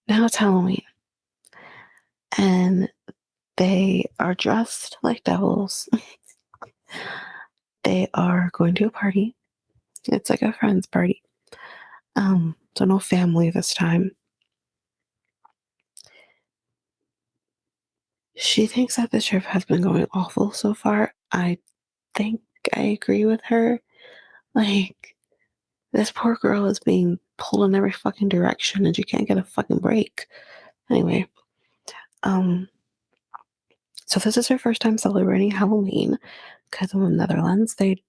now it's Halloween, and they are dressed like devils. They are going to a party. It's like a friend's party. So no family this time. She thinks that the trip has been going awful so far. I think I agree with her. Like, this poor girl is being pulled in every fucking direction and she can't get a fucking break. Anyway, um, so this is her first time celebrating Halloween because in the Netherlands, they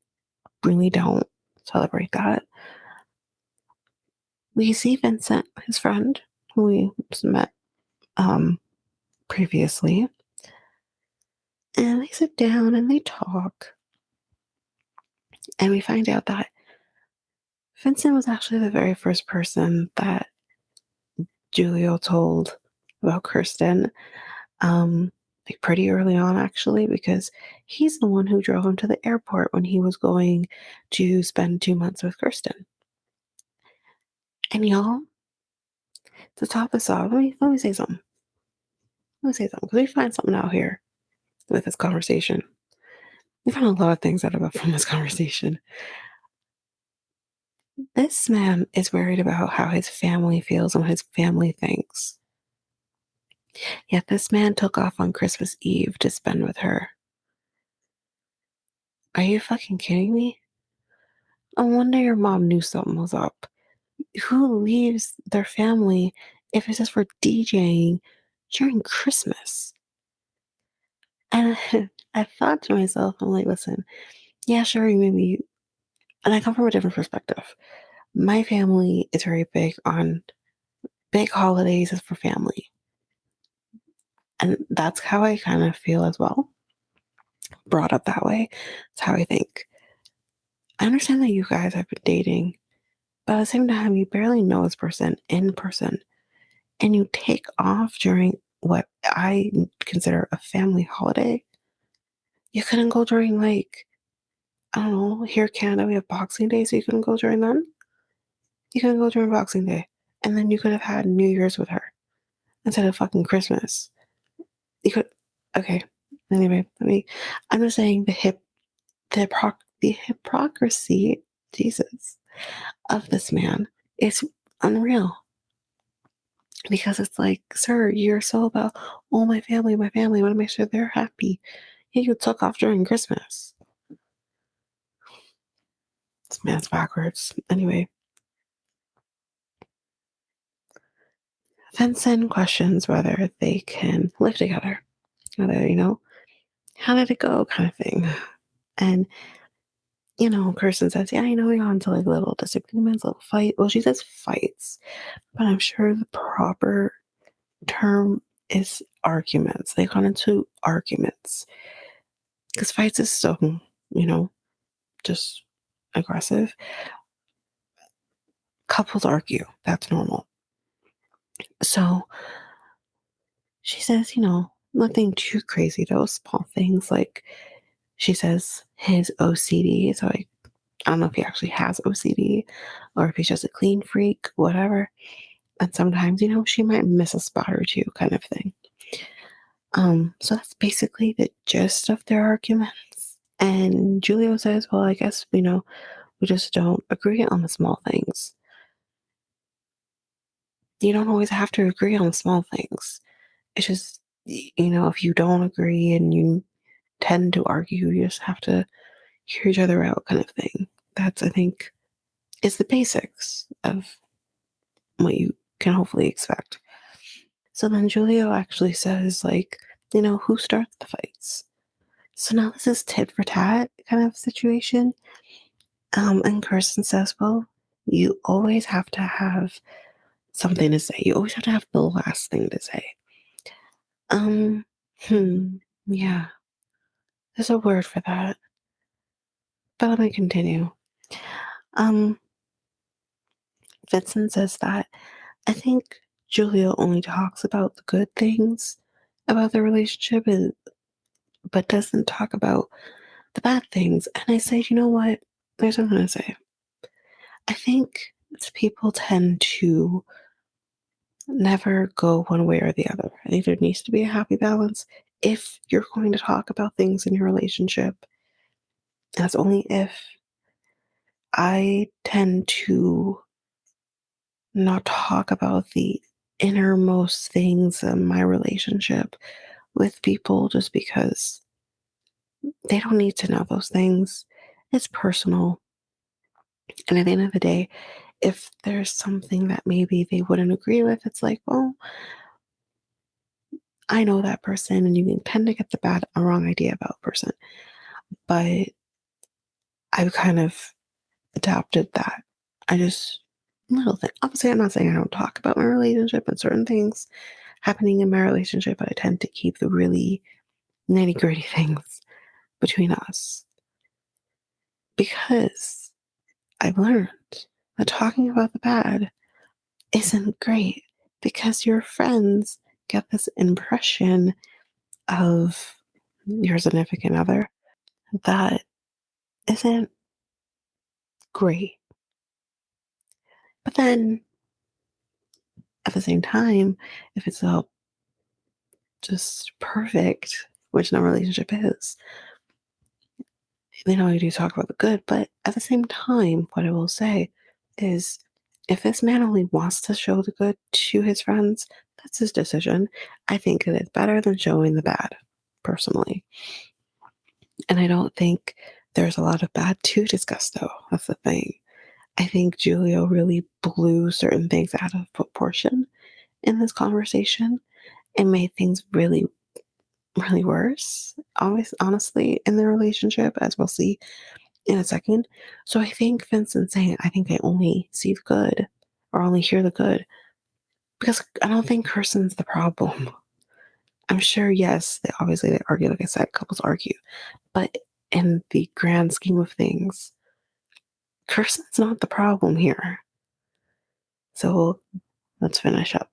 really don't celebrate that. We see Vincent, his friend, who we met previously, and they sit down and they talk. And we find out that Vincent was actually the very first person that Julio told about Kirsten, like pretty early on, actually, because he's the one who drove him to the airport when he was going to spend 2 months with Kirsten. And y'all, to top this off, let me say something. Let me say something, because we find something out here with this conversation. We found a lot of things out of it from this conversation. This man is worried about how his family feels and what his family thinks. Yet this man took off on Christmas Eve to spend with her. Are you fucking kidding me? No wonder your mom knew something was up. Who leaves their family if it's just for DJing during Christmas? And I thought to myself, I'm like, listen, yeah, sure, maybe, and I come from a different perspective. My family is very big on big holidays is for family. And that's how I kind of feel as well. Brought up that way. That's how I think. I understand that you guys have been dating, but at the same time, you barely know this person in person. And you take off during what I consider a family holiday. You couldn't go during, like, I don't know, here in Canada we have Boxing Day, so you couldn't go during then? You couldn't go during Boxing Day. And then you could have had New Year's with her instead of fucking Christmas. You could, okay. Anyway, I'm just saying the hypocrisy, Jesus, of this man is unreal. Because it's like, sir, you're so about, oh, my family, I want to make sure they're happy. Yeah, you took off during Christmas. This man's backwards. Anyway, Vincent questions whether they can live together. Whether, how did it go kind of thing. And, Kirsten says, yeah, we got into like little disagreements, little fight. Well, she says fights, but I'm sure the proper term is arguments. They got into arguments. Because fights is so, just aggressive. Couples argue. That's normal. So she says, nothing too crazy, though, small things like she says his OCD. So I don't know if he actually has OCD or if he's just a clean freak, whatever. And sometimes, she might miss a spot or two kind of thing. So that's basically the gist of their arguments. And Julio says, well, I guess, we just don't agree on the small things. You don't always have to agree on the small things. It's just, if you don't agree and you tend to argue, you just have to hear each other out kind of thing. That's, I think, is the basics of what you can hopefully expect. So then Julio actually says, like, who starts the fights? So now this is tit for tat kind of situation. And Kirsten says, well, you always have to have something to say. You always have to have the last thing to say. Um, yeah, there's a word for that. But let me continue. Um, Vincent says that I think Julio only talks about the good things about the relationship, but doesn't talk about the bad things. And I say, you know what? There's something to say. I think people tend to never go one way or the other. I think there needs to be a happy balance. If you're going to talk about things in your relationship, that's only if I tend to not talk about the innermost things in my relationship with people just because they don't need to know those things. It's personal. And at the end of the day, if there's something that maybe they wouldn't agree with, it's like, well, I know that person, and you can tend to get the bad or wrong idea about a person. But I've kind of adapted that. I just, little thing. Obviously, I'm not saying I don't talk about my relationship and certain things happening in my relationship, but I tend to keep the really nitty gritty things between us. Because I've learned that talking about the bad isn't great because your friends get this impression of your significant other that isn't great. But then at the same time, if it's all just perfect, which no relationship is, you do talk about the good. But at the same time, what I will say is if this man only wants to show the good to his friends, that's his decision. I think it is better than showing the bad, personally. And I don't think there's a lot of bad to discuss, though. That's the thing. I think Julio really blew certain things out of proportion in this conversation and made things really, really worse, always, honestly, in the relationship, as we'll see in a second. So I think Vincent's saying, I think I only see the good or only hear the good because I don't think Kirsten's the problem. I'm sure, yes, they argue, like I said, couples argue, but in the grand scheme of things, Kirsten's not the problem here. So let's finish up.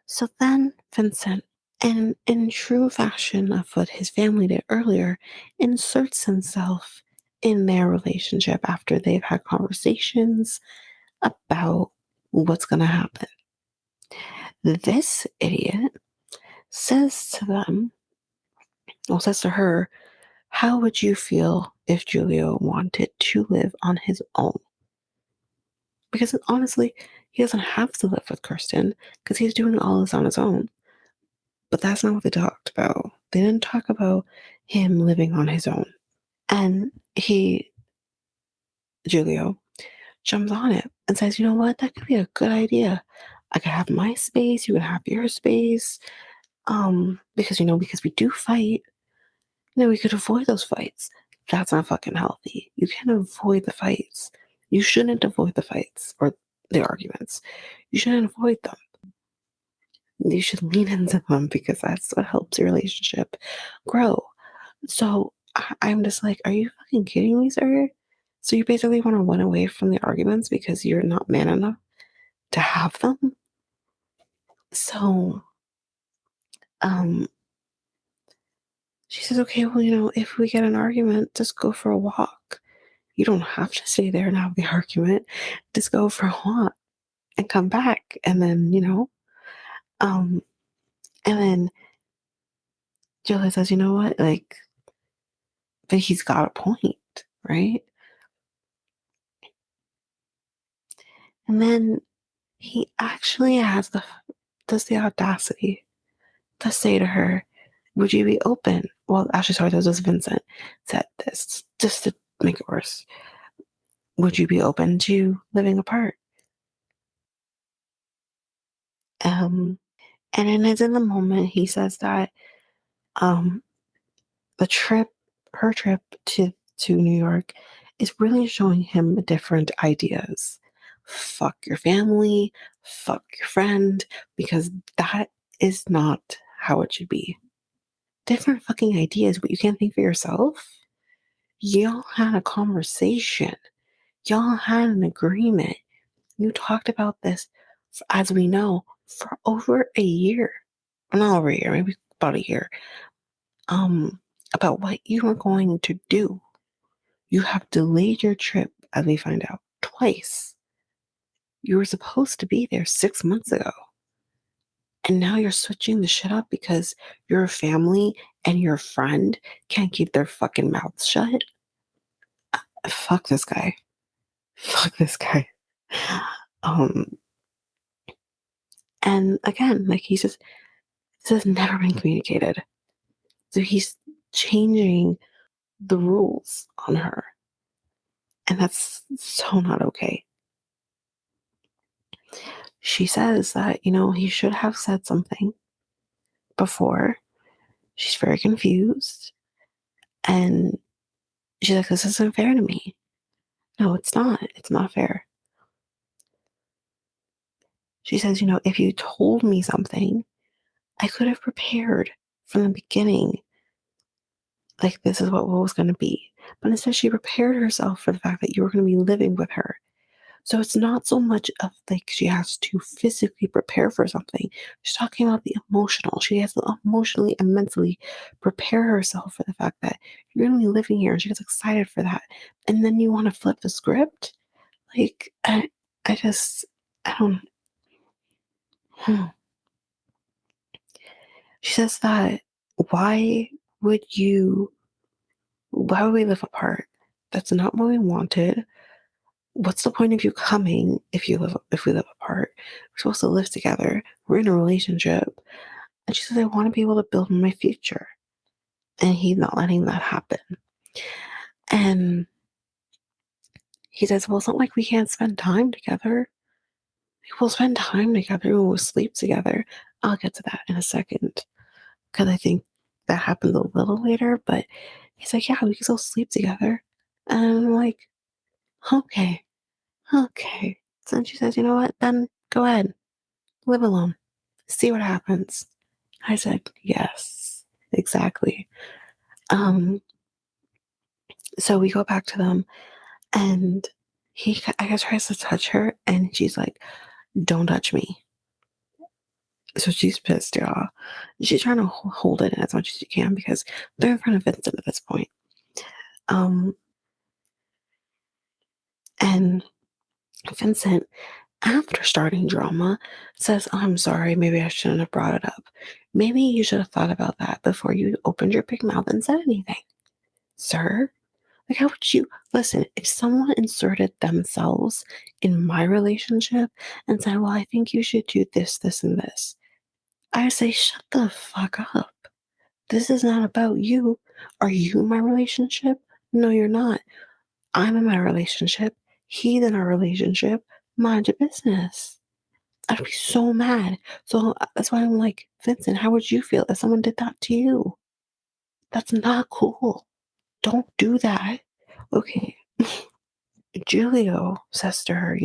So then Vincent, and in true fashion of what his family did earlier, inserts himself in their relationship after they've had conversations about what's going to happen. This idiot says to them, well, says to her, how would you feel if Julio wanted to live on his own? Because honestly, he doesn't have to live with Kirsten because he's doing all this on his own. But that's not what they talked about. They didn't talk about him living on his own. And Julio, jumps on it and says, you know what? That could be a good idea. I could have my space, you could have your space. Because we do fight, we could avoid those fights. That's not fucking healthy. You can't avoid the fights. You shouldn't avoid the fights or the arguments. You shouldn't avoid them. You should lean into them because that's what helps your relationship grow. So I'm just like, are you fucking kidding me, sir? So you basically want to run away from the arguments because you're not man enough to have them? So, um, she says, okay, well, if we get an argument, just go for a walk. You don't have to stay there and have the argument. Just go for a walk and come back. And then, um, and then Julia says, you know what? Like, but he's got a point, right? And then he actually does the audacity to say to her, would you be open? Well, actually, sorry, that was Vincent said this just to make it worse. Would you be open to living apart? Um, and then it's in the moment he says that um, the trip, her trip to New York, is really showing him different ideas. Fuck your family, fuck your friend, because that is not how it should be. Different fucking ideas, but you can't think for yourself. Y'all had a conversation. Y'all had an agreement. You talked about this, as we know, for over a year. Not over a year, maybe about a year. About what you were going to do. You have delayed your trip, as we find out, twice. You were supposed to be there 6 months ago. And now you're switching the shit up because your family and your friend can't keep their fucking mouths shut. Fuck this guy. Fuck this guy. Um, and again, like this has never been communicated. So he's changing the rules on her. And that's so not okay. She says that, he should have said something before. She's very confused. And she's like, this isn't fair to me. No, it's not. It's not fair. She says, if you told me something, I could have prepared from the beginning. Like, this is what was going to be. But instead, she prepared herself for the fact that you were going to be living with her. So it's not so much of like she has to physically prepare for something. She's talking about the emotional. She has to emotionally and mentally prepare herself for the fact that you're going to be living here. And she gets excited for that. And then you want to flip the script? Like, I don't. Hmm. She says that why would you, why would we live apart? That's not what we wanted. What's the point of you coming if we live apart? We're supposed to live together. We're in a relationship. And she says, I want to be able to build my future. And he's not letting that happen. And he says, well, it's not like we can't spend time together. We'll spend time together. We'll sleep together. I'll get to that in a second. Because I think that happens a little later. But he's like, yeah, we can still sleep together. And I'm like, okay. Okay. So then she says, you know what? Then go ahead. Live alone. See what happens. I said, yes, exactly. So we go back to them and I guess tries to touch her and she's like, don't touch me. So she's pissed, y'all. She's trying to hold it in as much as she can because they're in front of Vincent at this point. And Vincent, after starting drama, says, oh, I'm sorry, maybe I shouldn't have brought it up. Maybe you should have thought about that before you opened your big mouth and said anything. Sir? Like, how would you listen? If someone inserted themselves in my relationship and said, well, I think you should do this, this, and this, I say, shut the fuck up. This is not about you. Are you in my relationship? No, you're not. I'm in my relationship. He's in our relationship. Mind your business. I'd be so mad. So that's why I'm like, Vincent, how would you feel if someone did that to you? That's not cool. Don't do that. Okay. Julio says to her,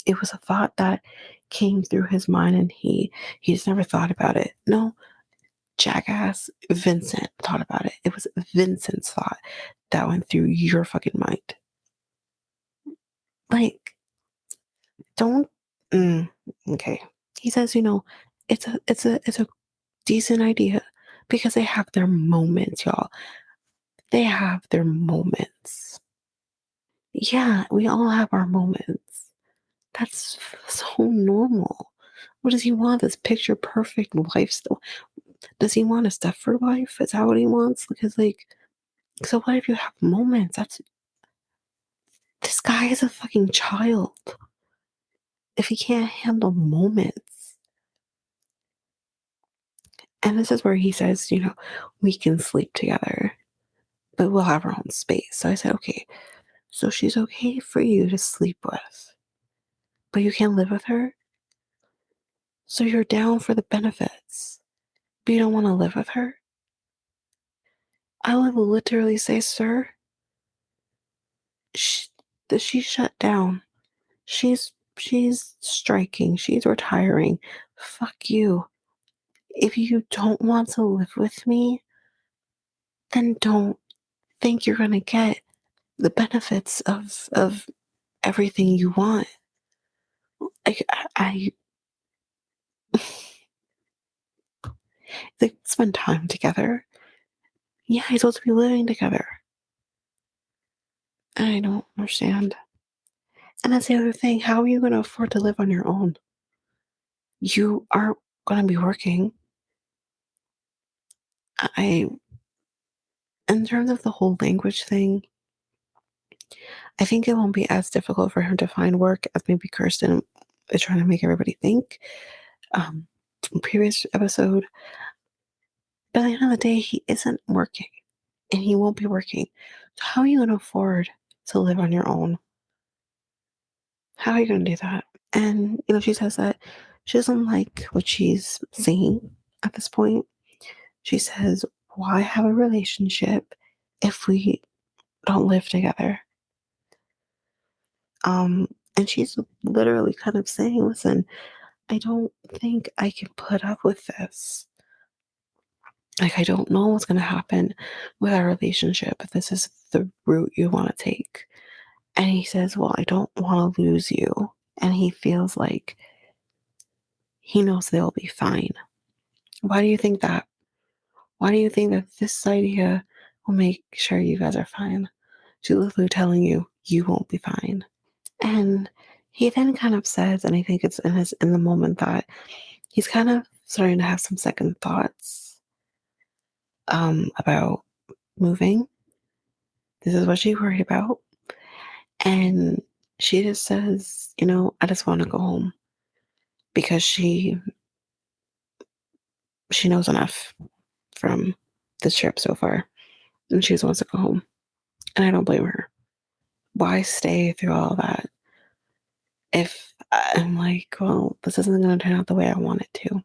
it was a thought that came through his mind and he just never thought about it. No, jackass Vincent thought about it. It was Vincent's thought. that went through your fucking mind? Like, don't. Okay. He says, it's a decent idea because they have their moments, y'all. They have their moments. Yeah, we all have our moments. That's so normal. What does he want? This picture perfect lifestyle? Does he want a Stepford wife? Is that what he wants? Because, like, so what if you have moments? This guy is a fucking child. If he can't handle moments. And this is where he says, we can sleep together, but we'll have our own space. So I said, okay, so she's okay for you to sleep with, but you can't live with her? So you're down for the benefits, but you don't want to live with her? I would literally say, sir, she, she's shut down. She's striking. She's retiring. Fuck you. If you don't want to live with me, then don't think you're gonna get the benefits of everything you want. Like they spend time together. Yeah, you're supposed to be living together. I don't understand. And that's the other thing. How are you gonna afford to live on your own? You aren't gonna be working. I In terms of the whole language thing, I think it won't be as difficult for him to find work as maybe Kirsten is trying to make everybody think. Um, Previous episode, but at the end of the day, he isn't working, and he won't be working. So how are you going to afford to live on your own? How are you going to do that? And she says that she doesn't like what she's seeing at this point. She says, "Why have a relationship if we don't live together?" And she's literally kind of saying, listen, I don't think I can put up with this. Like, I don't know what's going to happen with our relationship if this is the route you want to take. And he says, well, I don't want to lose you. And he feels like he knows they'll be fine. Why do you think that? Why do you think that this idea will make sure you guys are fine? She's literally telling you, you won't be fine. And he then kind of says, and I think it's in the moment that he's kind of starting to have some second thoughts about moving. This is what she's worried about. And she just says, I just want to go home because she knows enough from this trip so far. And she just wants to go home. And I don't blame her. Why stay through all that if I'm like, well, this isn't going to turn out the way I want it to?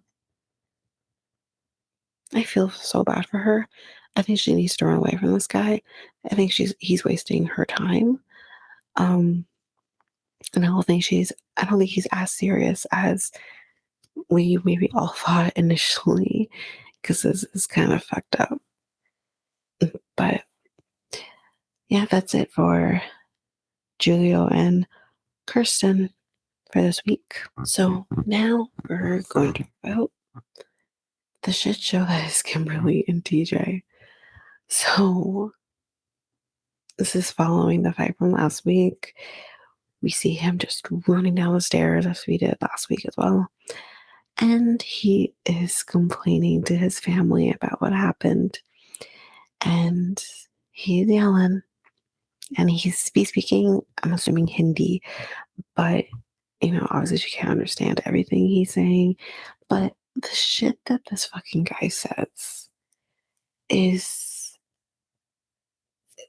I feel so bad for her. I think she needs to run away from this guy. I think he's wasting her time. And I don't think he's as serious as we maybe all thought initially, because this is kind of fucked up. But yeah, that's it for Julio and Kirsten for this week. So now we're going to talk about the shit show that is Kimberly and TJ. So this is following the fight from last week. We see him just running down the stairs as we did last week as well. And he is complaining to his family about what happened. And he's yelling. And he's speaking, I'm assuming Hindi. But, obviously she can't understand everything he's saying. But the shit that this fucking guy says is,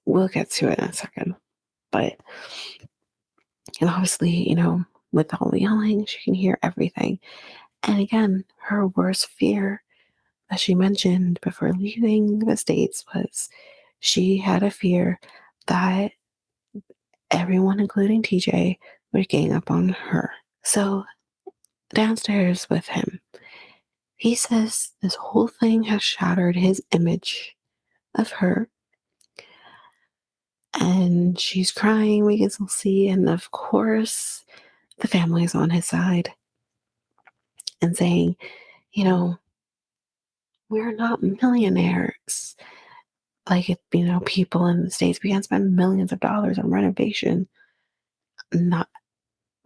we'll get to it in a second. But, and obviously, with all the yelling, she can hear everything. And again, her worst fear, as she mentioned before leaving the States, was she had a fear that everyone, including TJ, would gang up on her. So, downstairs with him, he says this whole thing has shattered his image of her. And she's crying, we can still see. And of course, the family's on his side and saying, you know, we're not millionaires. Like, if, people in the States, we can spend millions of dollars on renovation. Not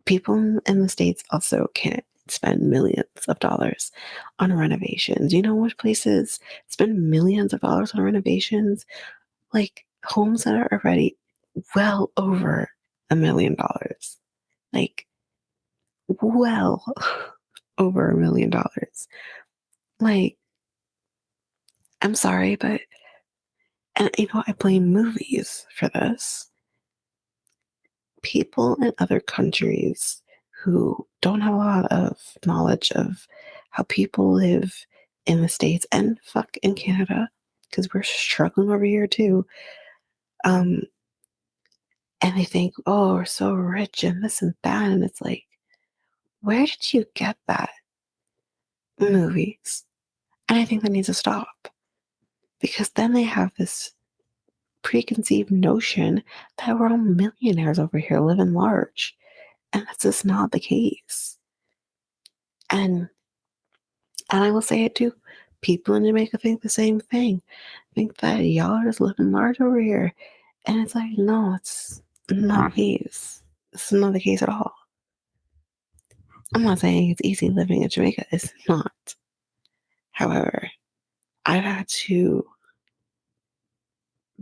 people in the States also can't spend millions of dollars on renovations. You know which places spend millions of dollars on renovations? Like homes that are already well over $1 million. Like, well over $1 million. Like, I'm sorry, but, and I blame movies for this. People in other countries who don't have a lot of knowledge of how people live in the States and fuck in Canada, because we're struggling over here too. Um, and they think, oh, we're so rich and this and that. And it's like, where did you get that? Movies. And I think that needs to stop, because then they have this preconceived notion that we're all millionaires over here living large. And that's just not the case. And I will say it too. People in Jamaica think the same thing. Think that y'all are just living large over here. And it's like, no, it's not the case. It's not the case at all. I'm not saying it's easy living in Jamaica. It's not. However, I've had to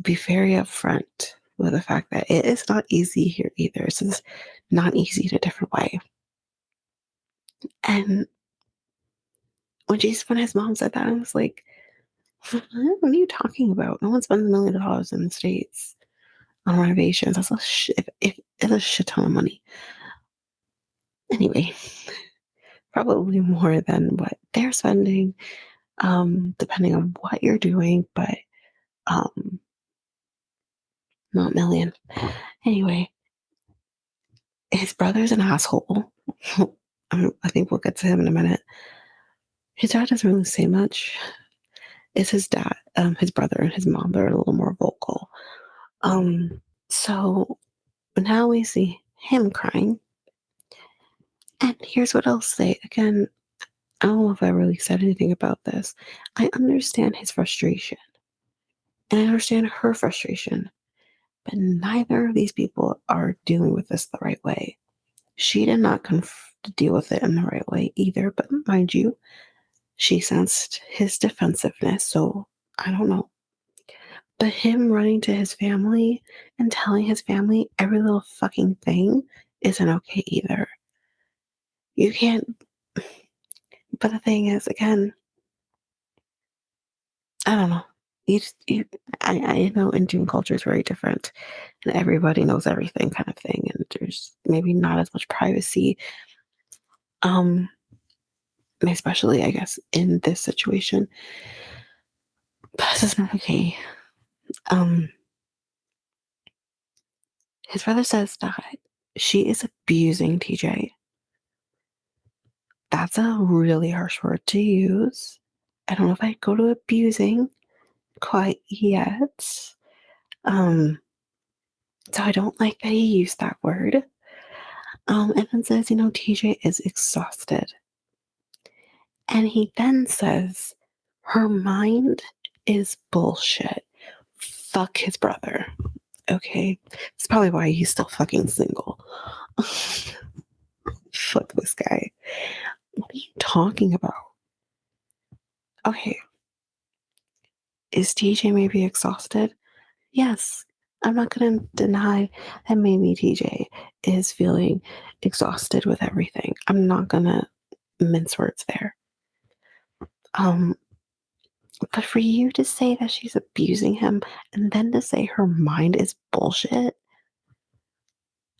be very upfront with the fact that it is not easy here either. It's just not easy in a different way. And when his mom said that, I was like, what are you talking about? No one spends $1 million in the States on renovations. That's it's a shit ton of money. Anyway, probably more than what they're spending, depending on what you're doing, but um, not million. Anyway, his brother's an asshole. I think we'll get to him in a minute. His dad doesn't really say much. It's his dad, his brother, and his mom. They're a little more vocal. So now we see him crying. And here's what I'll say. Again, I don't know if I really said anything about this. I understand his frustration. And I understand her frustration. But neither of these people are dealing with this the right way. She did not deal with it in the right way either. But mind you, she sensed his defensiveness. So I don't know. But him running to his family and telling his family every little fucking thing isn't okay either. You can't. But the thing is, again, I don't know. I know Indian culture is very different, and everybody knows everything, kind of thing. And there's maybe not as much privacy, um, especially I guess in this situation. But this is not okay. Um, his brother says that she is abusing TJ. That's a really harsh word to use. I don't know if I'd go to abusing quite yet. So I don't like that he used that word. And then says, TJ is exhausted. And he then says, her mind is bullshit. Fuck his brother. Okay? It's probably why he's still fucking single. Fuck this guy. What are you talking about? Okay. Is TJ maybe exhausted? Yes. I'm not going to deny that maybe TJ is feeling exhausted with everything. I'm not going to mince words there. But for you to say that she's abusing him and then to say her mind is bullshit,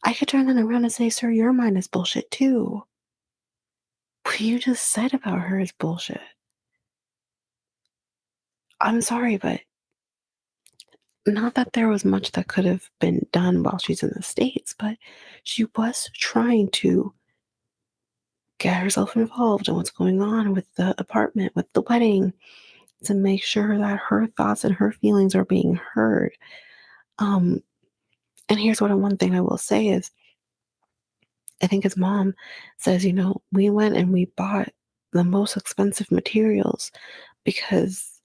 I could turn that around and say, sir, your mind is bullshit too. What you just said about her is bullshit. I'm sorry, but not that there was much that could have been done while she's in the States, but she was trying to get herself involved in what's going on with the apartment, with the wedding, to make sure that her thoughts and her feelings are being heard. Um, And here's what one thing I will say is, I think his mom says, we went and we bought the most expensive materials because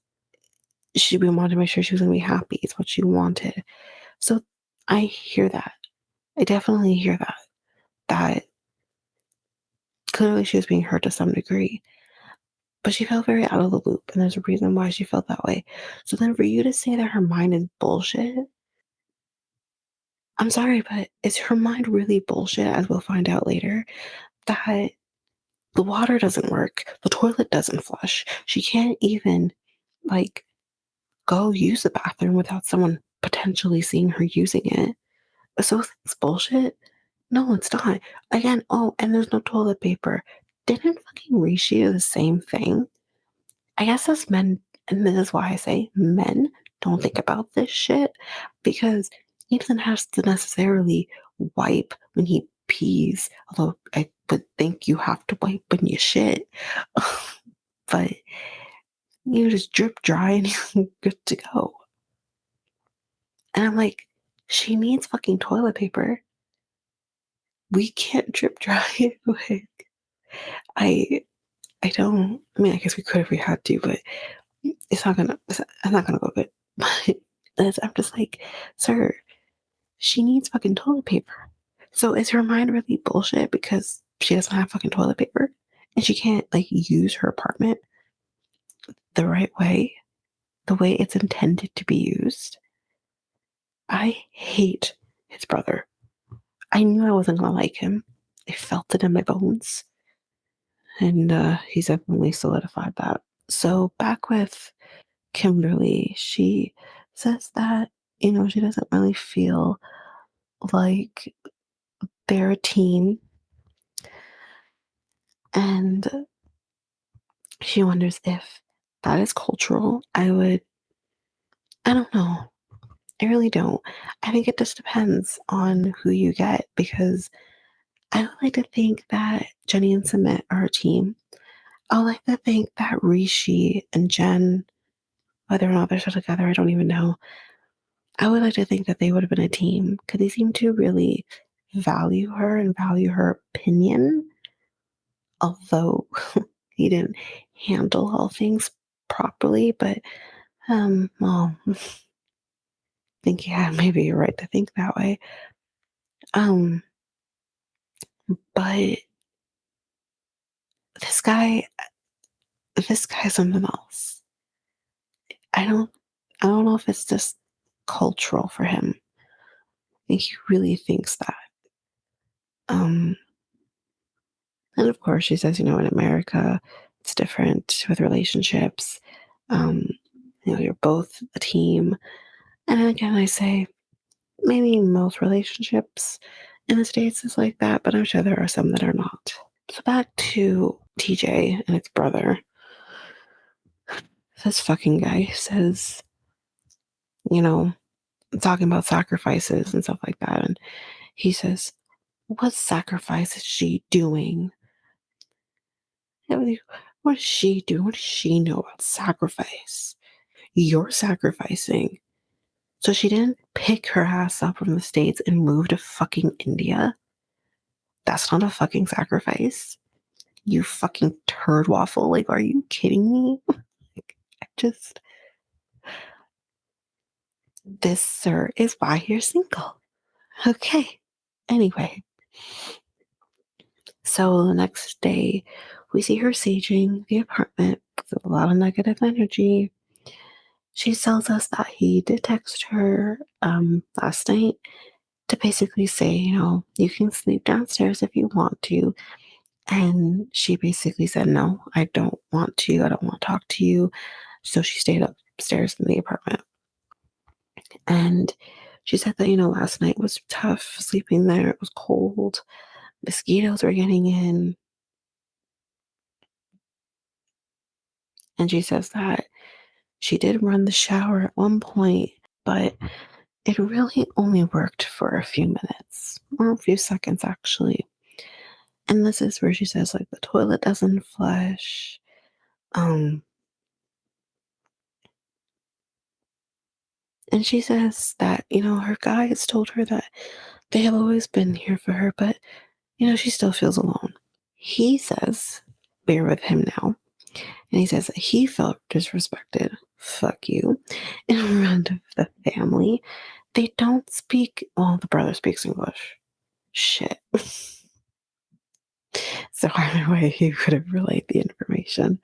we wanted to make sure she was going to be happy. It's what she wanted. So I hear that. I definitely hear that. That clearly she was being hurt to some degree, but she felt very out of the loop, and there's a reason why she felt that way. So then for you to say that her mind is bullshit, I'm sorry, but is her mind really bullshit, as we'll find out later, that the water doesn't work, the toilet doesn't flush, she can't even, like, go use the bathroom without someone potentially seeing her using it. So it's bullshit? No, it's not. Again, oh, and there's no toilet paper. Didn't fucking Rishi do the same thing? I guess as men, and this is why I say men don't think about this shit, because he doesn't have to necessarily wipe when he pees, although I would think you have to wipe when you shit. But you just drip dry and you're good to go. And I'm like, she needs fucking toilet paper. We can't drip dry. Like, I I don't. I mean, I guess we could if we had to, but I'm not gonna go good. But I'm just like, sir, she needs fucking toilet paper. So is her mind really bullshit because she doesn't have fucking toilet paper and she can't like use her apartment the right way, the way it's intended to be used? I hate his brother. I knew I wasn't gonna like him. I felt it in my bones, and he's definitely solidified that. So back with Kimberly, she says that, she doesn't really feel like they're a team. And she wonders if that is cultural. I don't know. I really don't. I think it just depends on who you get, because I would like to think that Jenny and Sumit are a team. I would like to think that Rishi and Jen, whether or not they're still together, I don't even know. I would like to think that they would have been a team because they seem to really value her and value her opinion, although he didn't handle all things properly. But, well, I think, yeah, maybe you're right to think that way. Um, but this guy, this guy's something else. I don't, I don't know if it's just cultural for him. I think he really thinks that. Um, And of course, she says, in America, it's different with relationships. Um, you're both a team. And again, I say maybe most relationships in the States is like that, but I'm sure there are some that are not. So back to TJ and its brother. This fucking guy says, you know, talking about sacrifices and stuff like that. And he says, what sacrifice is she doing? What does she do? What does she know about sacrifice? You're sacrificing. So she didn't pick her ass up from the States and move to fucking India. That's not a fucking sacrifice. You fucking turd waffle. Like, are you kidding me? Like, this, sir, is why you're single. Okay. Anyway, so the next day, we see her saging the apartment with a lot of negative energy. She tells us that he did text her last night to basically say, you can sleep downstairs if you want to. And she basically said, no, I don't want to. I don't want to talk to you. So she stayed upstairs in the apartment. And she said that, last night was tough sleeping there. It was cold. Mosquitoes were getting in. And she says that she did run the shower at one point, but it really only worked for a few minutes, or a few seconds actually. And this is where she says, like, the toilet doesn't flush. Um, And she says that, her guys told her that they have always been here for her, but, she still feels alone. He says, bear with him now. And he says that he felt disrespected. Fuck you. In front of the family. They don't speak, well, the brother speaks English. Shit. So either way, he could have relayed the information.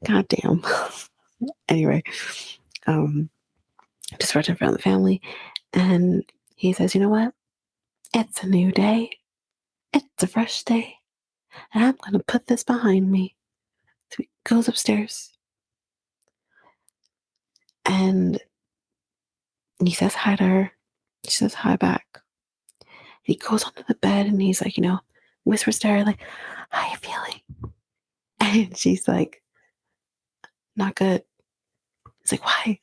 God damn. Anyway, disrespect in front of the family. And he says, you know what? It's a new day. It's a fresh day. And I'm going to put this behind me. So he goes upstairs. And he says hi to her. She says hi back. He goes onto the bed and he's like, whispers to her, like, how you feeling? And she's like, not good. He's like, why?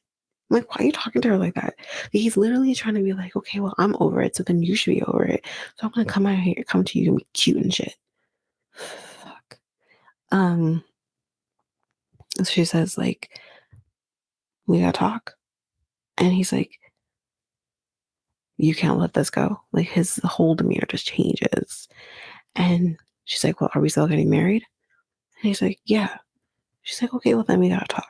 I'm like, why are you talking to her like that? He's literally trying to be like, okay, well, I'm over it, so then you should be over it. So I'm gonna come out here, come to you and be cute and shit. Fuck. She says, like, we gotta talk. And he's like, you can't let this go. Like his whole demeanor just changes. And she's like, well, are we still getting married? And he's like, yeah. She's like, okay, well then we gotta talk.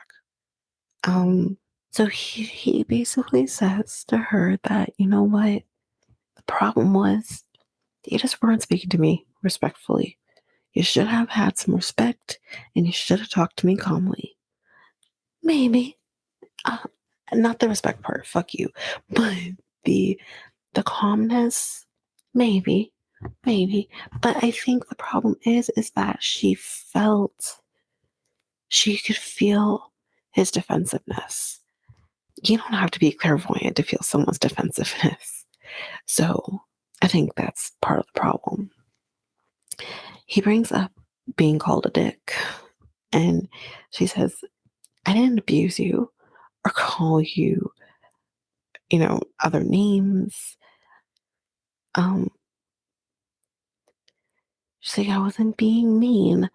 So he basically says to her that, you know what? The problem was you just weren't speaking to me respectfully. You should have had some respect and you should have talked to me calmly. Maybe. Uh, Not the respect part, fuck you. But the the calmness, maybe. Maybe. But I think the problem is that she could feel his defensiveness. You don't have to be clairvoyant to feel someone's defensiveness. So I think that's part of the problem. He brings up being called a dick. And she says, I didn't abuse you or call you, other names. Um, she's like, I wasn't being mean.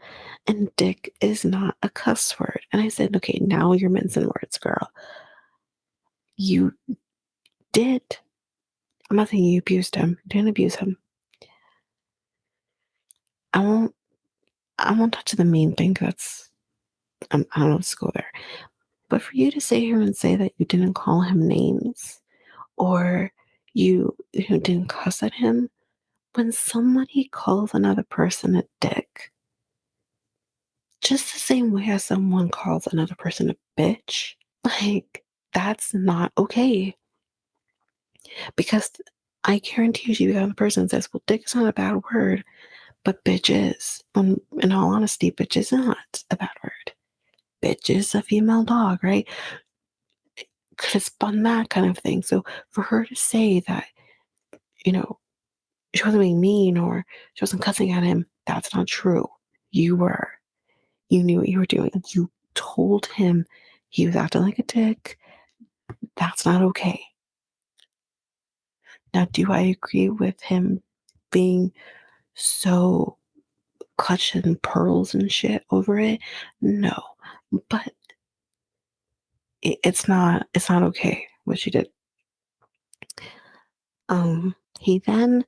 And dick is not a cuss word. And I said, okay, now you're mincing words, girl. You did. I'm not saying you abused him. You didn't abuse him. I won't touch the mean thing. That's, I don't know, let's go there. But for you to sit here and say that you didn't call him names or you didn't cuss at him, when somebody calls another person a dick, just the same way as someone calls another person a bitch, like that's not okay. Because I guarantee you, the other person says, well, dick is not a bad word, but bitch is. In all honesty, bitch is not a bad word. Bitch is a female dog, right? Because it's fun, that kind of thing. So for her to say that, you know, she wasn't being mean or she wasn't cussing at him, that's not true. You were. You knew what you were doing. You told him he was acting like a dick. That's not okay. Now, do I agree with him being so clutched in pearls and shit over it? No. But it's not okay what she did. He then,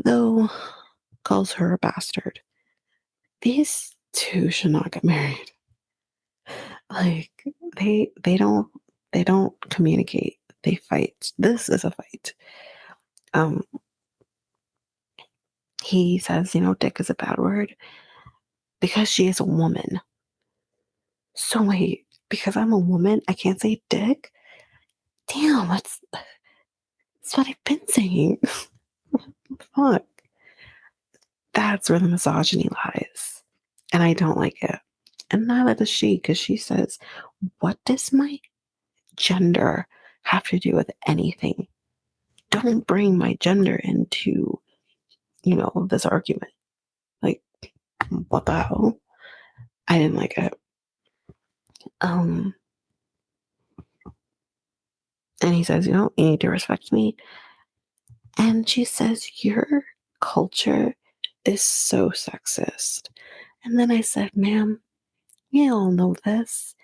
though, calls her a bastard. These two should not get married. Like they don't communicate. They fight. This is a fight. Um he says, dick is a bad word because she is a woman. So wait, because I'm a woman, I can't say dick? Damn, that's what I've been saying. Fuck. That's where the misogyny lies. And I don't like it. And neither does she, because she says, what does my gender have to do with anything? Don't bring my gender into, this argument. Like, what the hell? I didn't like it. And he says, you need to respect me. And she says, your culture is so sexist. And then I said, ma'am, we all know this,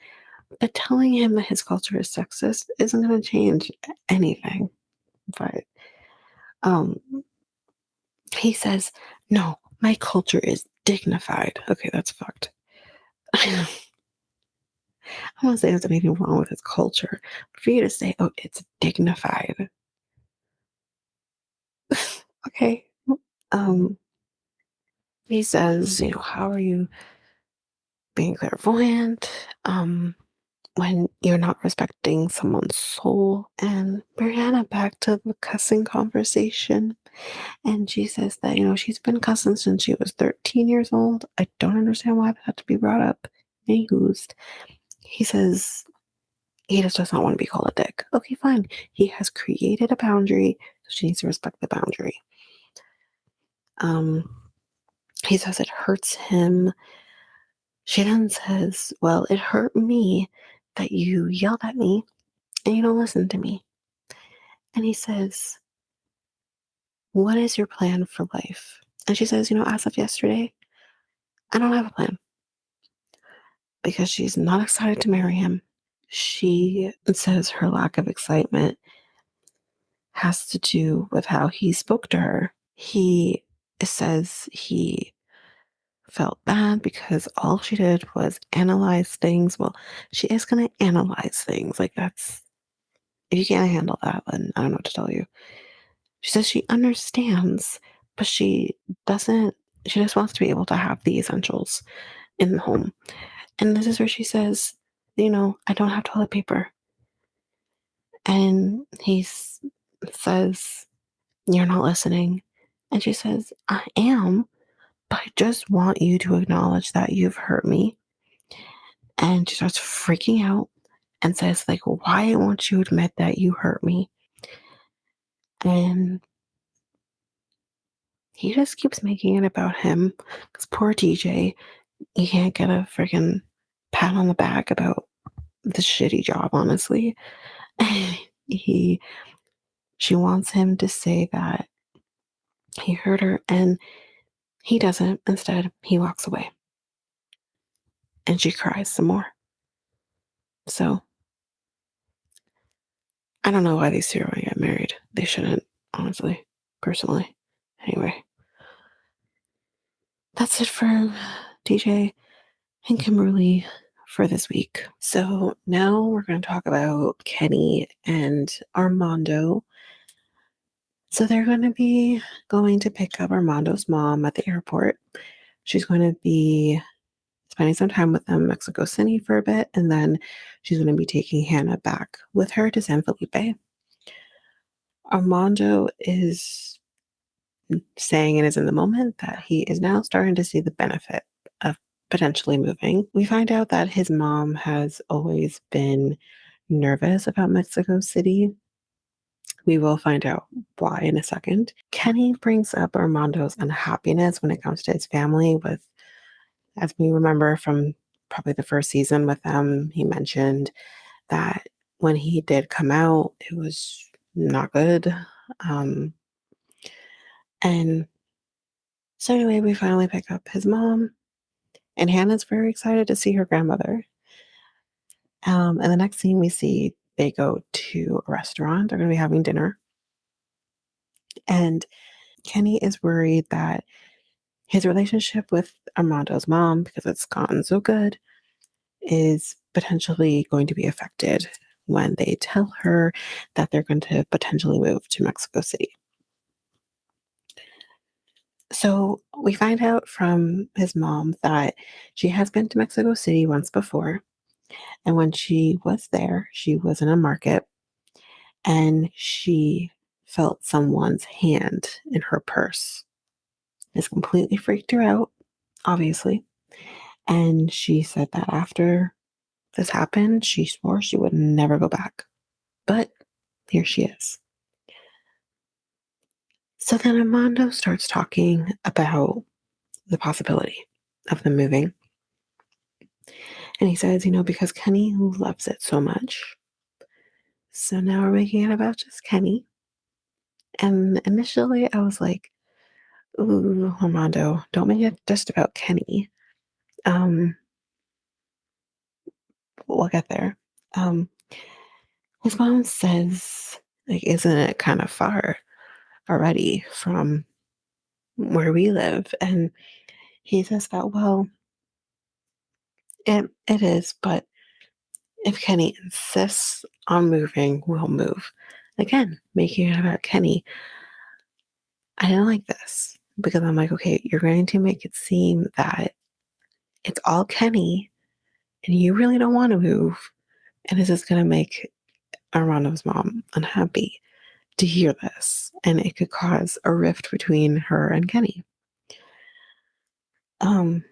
But telling him that his culture is sexist isn't going to change anything. But um, he says, no, my culture is dignified. Okay, that's fucked. I'm not saying there's anything wrong with his culture. But for you to say, oh, it's dignified. Okay. Um, he says, how are you being clairvoyant? When you're not respecting someone's soul. And Brianna back to the cussing conversation. And she says that, she's been cussing since she was 13 years old. I don't understand why that had to be brought up. Anywho's, he says he just does not want to be called a dick. Okay, fine. He has created a boundary, so she needs to respect the boundary. Um, he says it hurts him. She then says, well, it hurt me that you yelled at me and you don't listen to me. And he says, what is your plan for life? And she says, as of yesterday, I don't have a plan because she's not excited to marry him. She says her lack of excitement has to do with how he spoke to her. He says he felt bad because all she did was analyze things. Well, she is going to analyze things. Like, that's, if you can't handle that, then I don't know what to tell you. She says she understands, but she doesn't, she just wants to be able to have the essentials in the home. And this is where she says, I don't have toilet paper. And says, you're not listening. And she says, I am, but I just want you to acknowledge that you've hurt me. And she starts freaking out and says, like, why won't you admit that you hurt me? And he just keeps making it about him. Because poor TJ, he can't get a freaking pat on the back about the shitty job, honestly. he She wants him to say that he hurt her, and he doesn't. Instead, he walks away. And she cries some more. So, I don't know why these two are going to get married. They shouldn't, honestly, personally. Anyway, that's it for TJ and Kimberly for this week. So now we're going to talk about Kenny and Armando. So they're going to be going to pick up Armando's mom at the airport. She's going to be spending some time with them in Mexico City for a bit, and then she's going to be taking Hannah back with her to San Felipe. Armando is saying it is in the moment that he is now starting to see the benefit of potentially moving. We find out that his mom has always been nervous about Mexico City. We will find out why in a second. Kenny brings up Armando's unhappiness when it comes to his family with, as we remember from probably the first season with them, he mentioned that when he did come out, it was not good. And so anyway, we finally pick up his mom, and Hannah's very excited to see her grandmother. And the next scene we see, they go to a restaurant. They're going to be having dinner. And Kenny is worried that his relationship with Armando's mom, because it's gotten so good, is potentially going to be affected when they tell her that they're going to potentially move to Mexico City. So we find out from his mom that she has been to Mexico City once before. And when she was there, she was in a market and she felt someone's hand in her purse. This completely freaked her out, obviously. And she said that after this happened, she swore she would never go back. But here she is. So then Armando starts talking about the possibility of them moving. And he says, because Kenny loves it so much. So now we're making it about just Kenny. And initially I was like, ooh, Armando, don't make it just about Kenny. Um, we'll get there. Um, his mom says, like, isn't it kind of far already from where we live? And he says that, well, it is, but if Kenny insists on moving, we'll move. Again, making it about Kenny. I didn't like this because I'm like, okay, you're going to make it seem that it's all Kenny and you really don't want to move. And this is going to make Armando's mom unhappy to hear this. And it could cause a rift between her and Kenny. Um,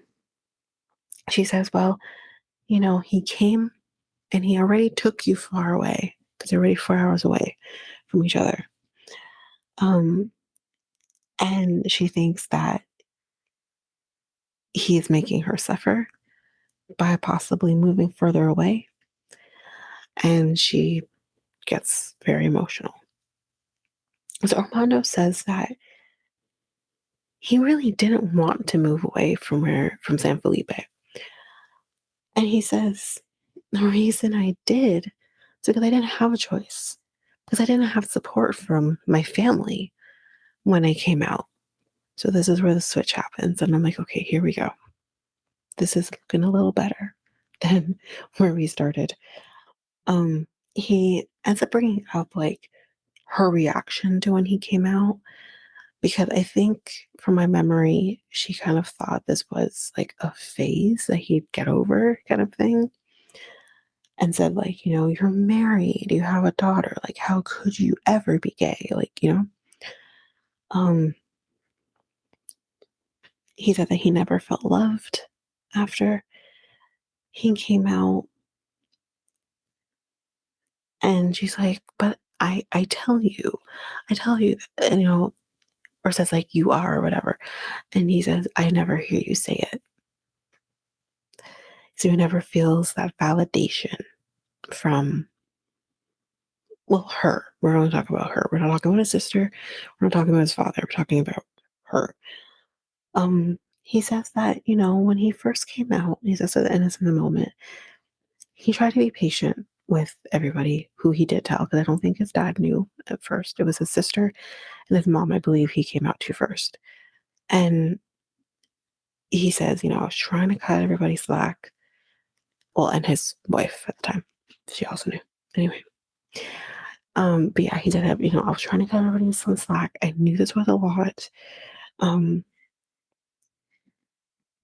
she says, well, he came and he already took you far away because they're already 4 hours away from each other. And she thinks that he is making her suffer by possibly moving further away. And she gets very emotional. So Armando says that he really didn't want to move away from San Felipe. And he says, the reason I did is because I didn't have a choice. Because I didn't have support from my family when I came out. So this is where the switch happens. And I'm like, okay, here we go. This is looking a little better than where we started. He ends up bringing up like her reaction to when he came out because I think from my memory, she kind of thought this was like a phase that he'd get over kind of thing and said like, you're married, you have a daughter, like how could you ever be gay? Um, he said that he never felt loved after he came out. And she's like, but I tell you, or says like you are or whatever. And he says, I never hear you say it. So he never feels that validation from, well, her. We're only talking about her. We're not talking about his sister. We're not talking about his father. We're talking about her. He says that, when he first came out, he says at the end of the moment, he tried to be patient with everybody who he did tell, because I don't think his dad knew at first. It was his sister and his mom, I believe he came out to first. And he says, I was trying to cut everybody slack. Well, and his wife at the time, she also knew. Anyway, but yeah, he did have, I was trying to cut everybody some slack. I knew this was a lot. Um,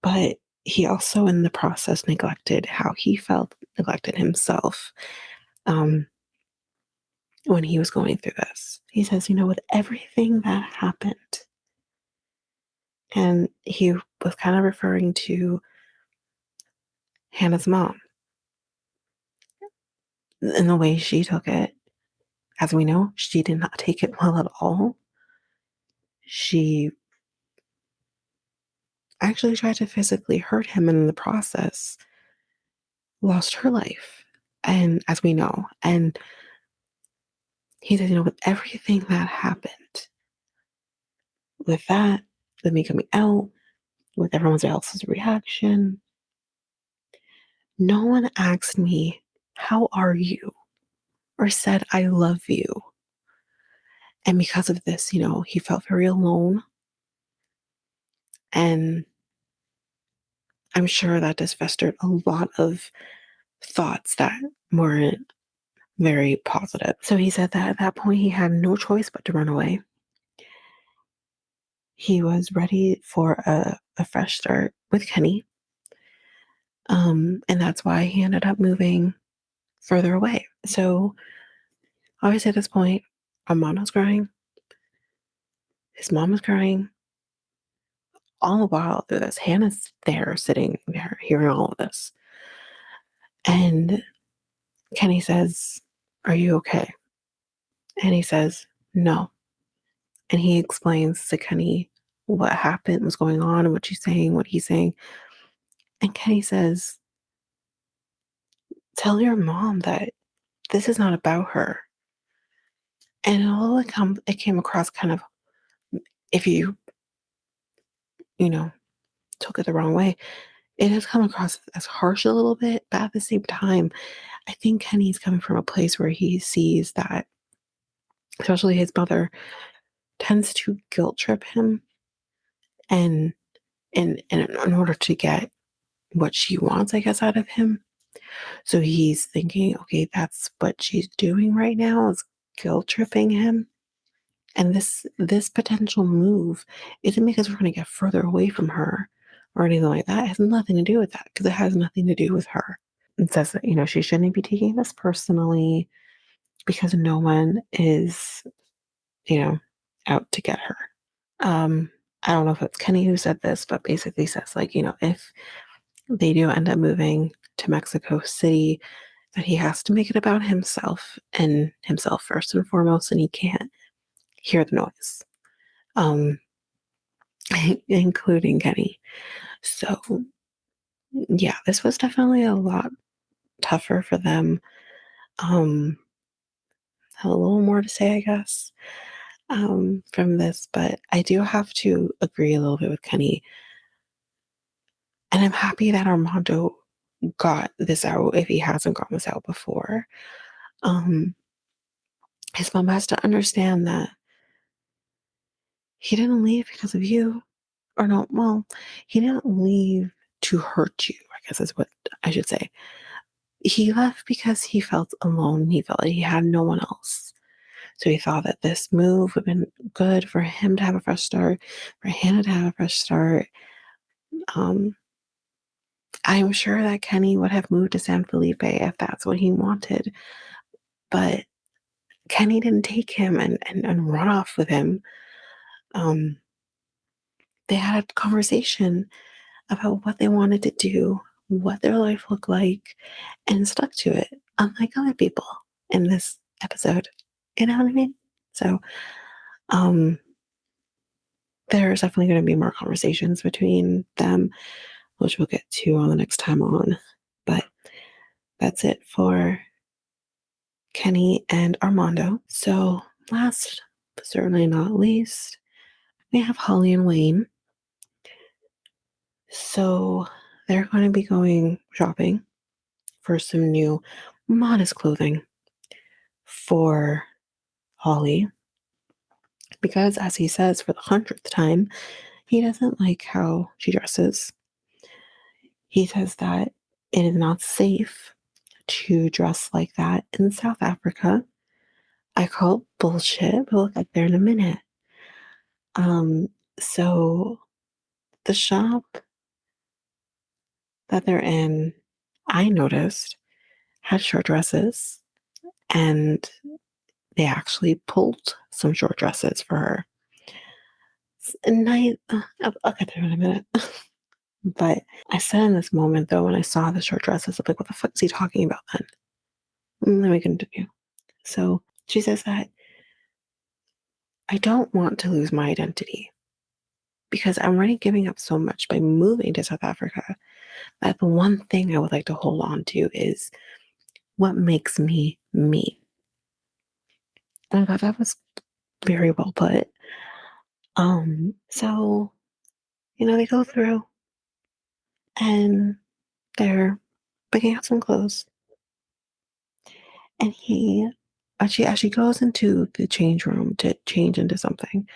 but he also in the process neglected how he felt, neglected himself when he was going through this. He says, with everything that happened, and he was kind of referring to Hannah's mom in the way she took it. As we know, she did not take it well at all. She actually tried to physically hurt him and in the process lost her life. And as we know, and he said, with everything that happened, with that, with me coming out, with everyone else's reaction, no one asked me, how are you? Or said, I love you. And because of this, he felt very alone. And I'm sure that just festered a lot of thoughts that weren't very positive. So he said that at that point, he had no choice but to run away. He was ready for a fresh start with Kenny. And that's why he ended up moving further away. So obviously at this point, Armando's crying. His mom is crying. All the while through this, Hannah's there sitting there hearing all of this. And Kenny says, are you okay? And he says, no. And he explains to Kenny what happened, what's going on, and what she's saying, what he's saying. And Kenny says, tell your mom that this is not about her. And although it came across kind of, if you, took it the wrong way, it has come across as harsh a little bit, but at the same time, I think Kenny's coming from a place where he sees that, especially his mother, tends to guilt trip him and in order to get what she wants, I guess, out of him. So he's thinking, okay, that's what she's doing right now is guilt tripping him. And this potential move isn't because we're going to get further away from her or anything like that. It has nothing to do with that because it has nothing to do with her. It says that, she shouldn't be taking this personally because no one is, you know, out to get her. I don't know if it's Kenny who said this, but basically says like, if they do end up moving to Mexico City, that he has to make it about himself and himself first and foremost, and he can't hear the noise, um, including Kenny. So, yeah, this was definitely a lot tougher for them. Have a little more to say, I guess, from this, but I do have to agree a little bit with Kenny. And I'm happy that Armando got this out if he hasn't gotten this out before. Um, his mom has to understand that he didn't leave because of you. Or no, well, he didn't leave to hurt you, I guess is what I should say. He left because he felt alone. He felt like he had no one else. So he thought that this move would have been good for him to have a fresh start, for Hannah to have a fresh start. Um, I'm sure that Kenny would have moved to San Felipe if that's what he wanted. But Kenny didn't take him and run off with him. Um, they had a conversation about what they wanted to do, what their life looked like, and stuck to it, unlike other people in this episode. You know what I mean? So, um, there's definitely going to be more conversations between them, which we'll get to on the next time on. But that's it for Kenny and Armando. So, last but certainly not least, we have Holly and Wayne. So, they're going to be going shopping for some new modest clothing for Holly because, as he says for the 100th time, he doesn't like how she dresses. He says that it is not safe to dress like that in South Africa. I call it bullshit, but we'll get there in a minute. Um, so the shop that they're in, I noticed, had short dresses, and they actually pulled some short dresses for her. And I'll get there in a minute. But I said in this moment, though, when I saw the short dresses, I'm like, what the fuck is he talking about then? And then we continue. So she says that I don't want to lose my identity because I'm already giving up so much by moving to South Africa that the one thing I would like to hold on to is what makes me me. And I thought that was very well put. So, they go through and they're picking out some clothes. And as she goes into the change room to change into something,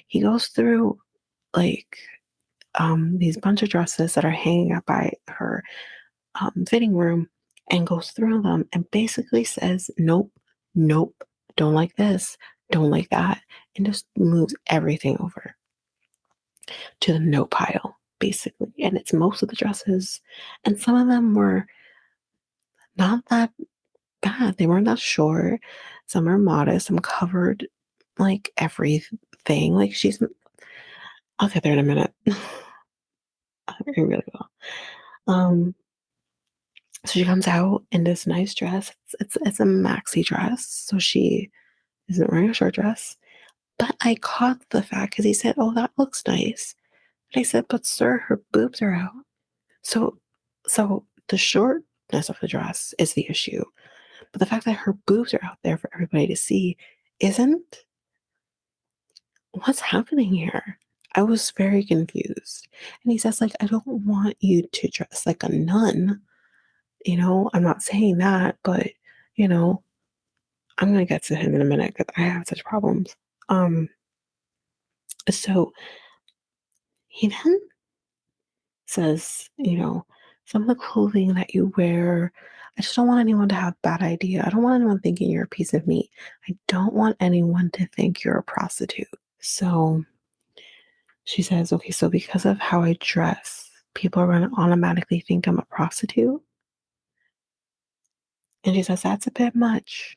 he goes through like these bunch of dresses that are hanging up by her fitting room and goes through them and basically says, nope, nope, don't like this, don't like that, and just moves everything over to the no pile, basically. And it's most of the dresses, and some of them were not that bad. They weren't that short. Some are modest. Some covered like everything. Like I'll get there in a minute. I really will. Um, so she comes out in this nice dress. It's a maxi dress, so she isn't wearing a short dress. But I caught the fact because he said, "Oh, that looks nice." But I said, "But sir, her boobs are out." So, so the shortness of the dress is the issue, but the fact that her boobs are out there for everybody to see isn't. What's happening here? I was very confused. And he says, like, I don't want you to dress like a nun. I'm not saying that, but, you know, I'm going to get to him in a minute because I have such problems. Um, so he then says, some of the clothing that you wear, I just don't want anyone to have a bad idea. I don't want anyone thinking you're a piece of meat. I don't want anyone to think you're a prostitute. So she says, okay, so because of how I dress, people are going to automatically think I'm a prostitute. And she says, that's a bit much.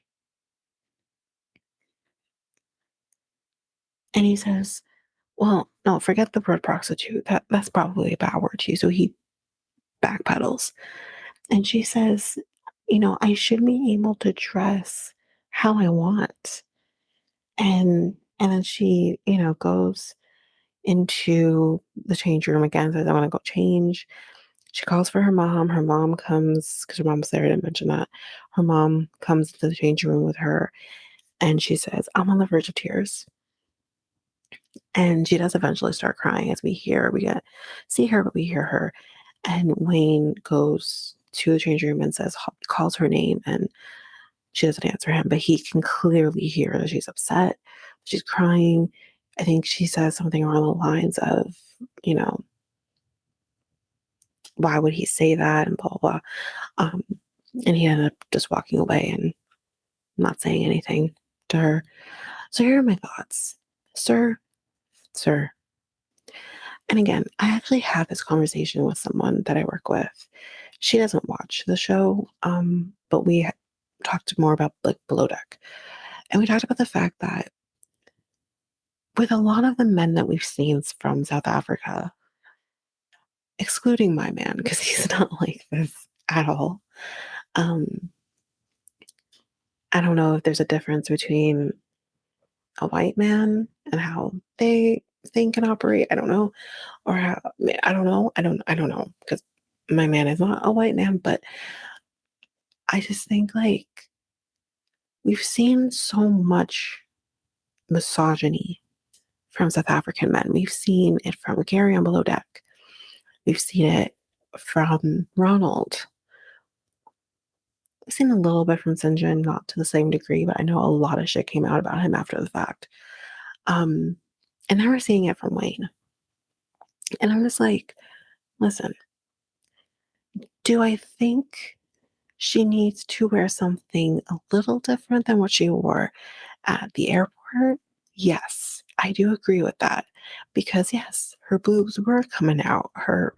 And he says, well, no, forget the word prostitute. That's probably a bad word to you. So he backpedals. And she says, I should be able to dress how I want. And then she, goes into the change room again, says, I want to go change. She calls for her mom. Her mom comes, because her mom's there, I didn't mention that. Her mom comes to the change room with her and she says, I'm on the verge of tears. And she does eventually start crying as we get see her, but we hear her. And Wayne goes to the change room and calls her name, and she doesn't answer him, but he can clearly hear that she's upset. She's crying. I think she says something along the lines of, you know, why would he say that? And blah, blah, blah. And he ended up just walking away and not saying anything to her. So here are my thoughts. Sir. And again, I actually had this conversation with someone that I work with. She doesn't watch the show, but we talked more about like Below Deck. And we talked about the fact that with a lot of the men that we've seen from South Africa, excluding my man, because he's not like this at all. Um, I don't know if there's a difference between a white man and how they think and operate. I don't know. Or how, I don't know. I don't know. Because my man is not a white man, but I just think like we've seen so much misogyny from South African men. We've seen it from Gary on Below Deck. We've seen it from Ronald. I've seen a little bit from Sinjin, not to the same degree, but I know a lot of shit came out about him after the fact. Um, and now we're seeing it from Wayne. And I'm just like, listen, do I think she needs to wear something a little different than what she wore at the airport? Yes, I do agree with that. Because yes, her boobs were coming out. Her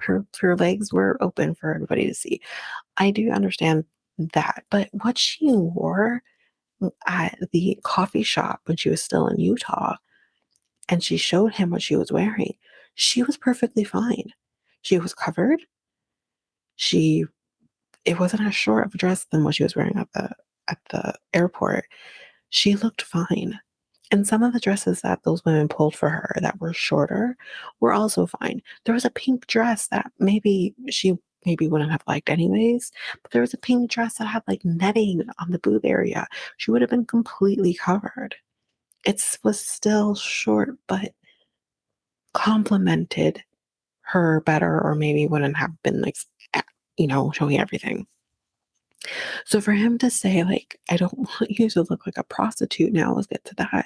legs were open for everybody to see. I do understand that. But what she wore at the coffee shop when she was still in Utah and she showed him what she was wearing, she was perfectly fine. She was covered. She it wasn't as short of a dress than what she was wearing at the airport. She looked fine. And some of the dresses that those women pulled for her that were shorter were also fine. There was a pink dress that maybe she maybe wouldn't have liked anyways, but there was a pink dress that had like netting on the boob area. She would have been completely covered. It was still short, but complemented her better, or maybe wouldn't have been like, showing everything. So for him to say, like, I don't want you to look like a prostitute now, let's get to that,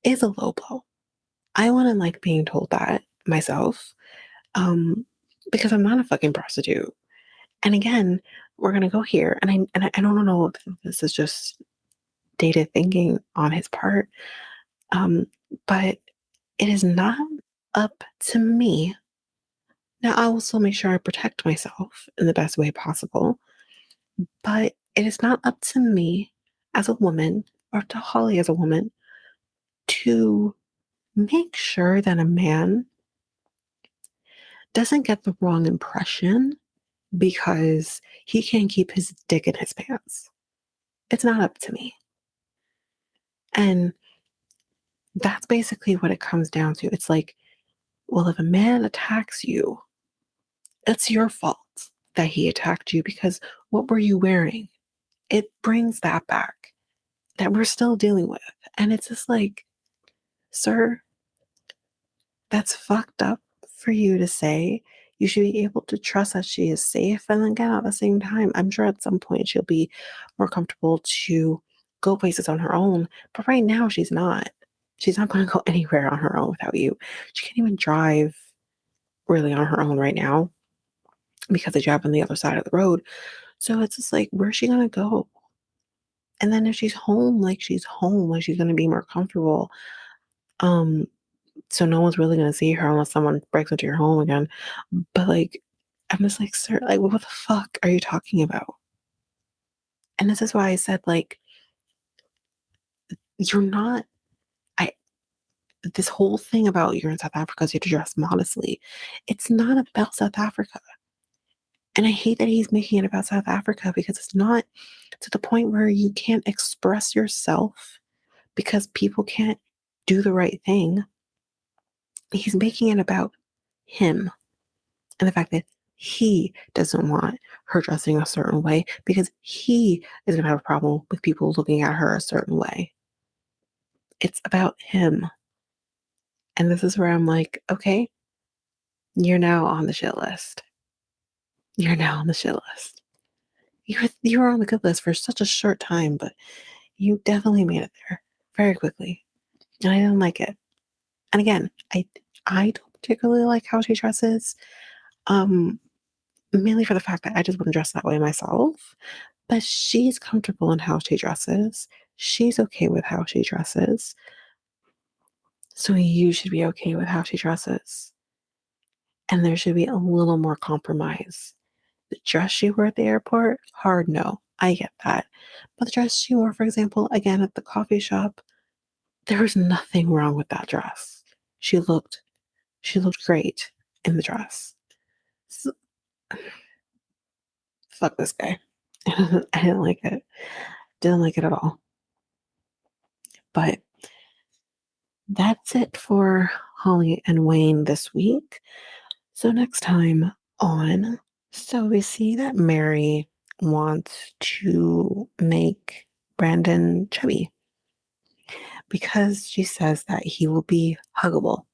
is a low blow. I wouldn't like being told that myself, um, because I'm not a fucking prostitute. And again, we're gonna go here, and I don't know if this is just dated thinking on his part, um, but it is not up to me. Now, I will still make sure I protect myself in the best way possible, but it is not up to me as a woman or to Holly as a woman to make sure that a man doesn't get the wrong impression because he can't keep his dick in his pants. It's not up to me. And that's basically what it comes down to. It's like, well, if a man attacks you, it's your fault that he attacked you because what were you wearing? It brings that back that we're still dealing with. And it's just like, sir, That's fucked up for you to say. You should be able to trust that she is safe. And again, at the same time, I'm sure at some point she'll be more comfortable to go places on her own. But right now, she's not. She's not going to go anywhere on her own without you. She can't even drive really on her own right now because they drive on the other side of the road. So it's just like, where's she going to go? And then if she's home, like she's home, like she's going to be more comfortable. Um, so no one's really going to see her unless someone breaks into your home again. But like, I'm just like, sir, like, what the fuck are you talking about? And this is why I said, like, you're not, I, this whole thing about you're in South Africa, so you have to dress modestly. It's not about South Africa. And I hate that he's making it about South Africa because it's not to the point where you can't express yourself because people can't do the right thing. He's making it about him and the fact that he doesn't want her dressing a certain way because he is going to have a problem with people looking at her a certain way. It's about him. And this is where I'm like, okay, you're now on the shit list. You're now on the shit list. You were on the good list for such a short time, but you definitely made it there very quickly. And I didn't like it. And again, I don't particularly like how she dresses. Um, Mainly for the fact that I just wouldn't dress that way myself. But she's comfortable in how she dresses. She's okay with how she dresses. So you should be okay with how she dresses. And there should be a little more compromise. The dress she wore at the airport, hard no. I get that. But the dress she wore, for example, again at the coffee shop, there was nothing wrong with that dress. She looked great in the dress. So, fuck this guy. I didn't like it. Didn't like it at all. But that's it for Holly and Wayne this week. So next time on, so we see that Mary wants to make Brandon chubby because she says that he will be huggable.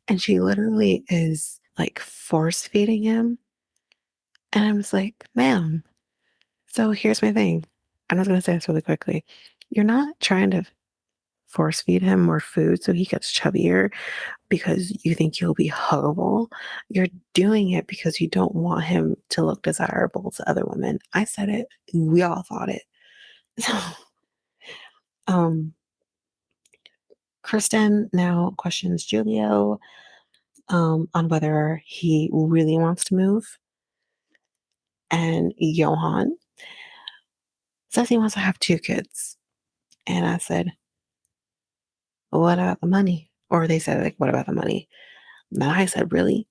And she literally is like force feeding him. And I'm just like, ma'am. So here's my thing. I'm just going to say this really quickly. You're not trying to force feed him more food so he gets chubbier because you think he'll be huggable. You're doing it because you don't want him to look desirable to other women. I said it. We all thought it. So, um, Kirsten now questions Julio on whether he really wants to move. And Yohan says he wants to have 2 kids. And I said, what about the money? Or they said, like, what about the money? And I said, really?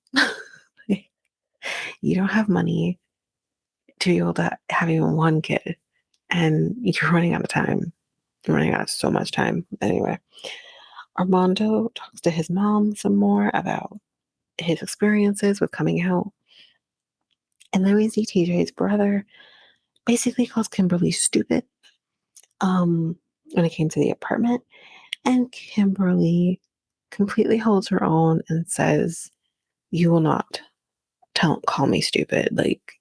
You don't have money to be able to have even 1 kid. And you're running out of time. You're running out of so much time. Anyway, Armando talks to his mom some more about his experiences with coming out. And then we see TJ's brother basically calls Kimberly stupid when it came to the apartment. And Kimberly completely holds her own and says, you will not call me stupid. Like,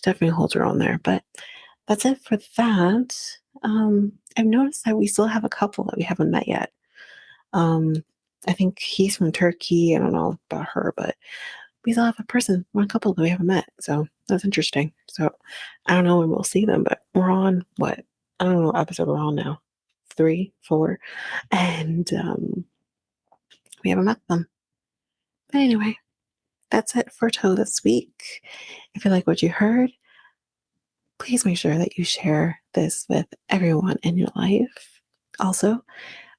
definitely holds her own there. But that's it for that. I've noticed that we still have a couple that we haven't met yet. I think he's from Turkey. I don't know about her, but we still have one couple that we haven't met. So that's interesting. So I don't know when we'll see them, but we're on what? I don't know what episode we're on now. 3, 4. And we haven't met them. But anyway, that's it for Toe this week. If you like what you heard, please make sure that you share this with everyone in your life. Also,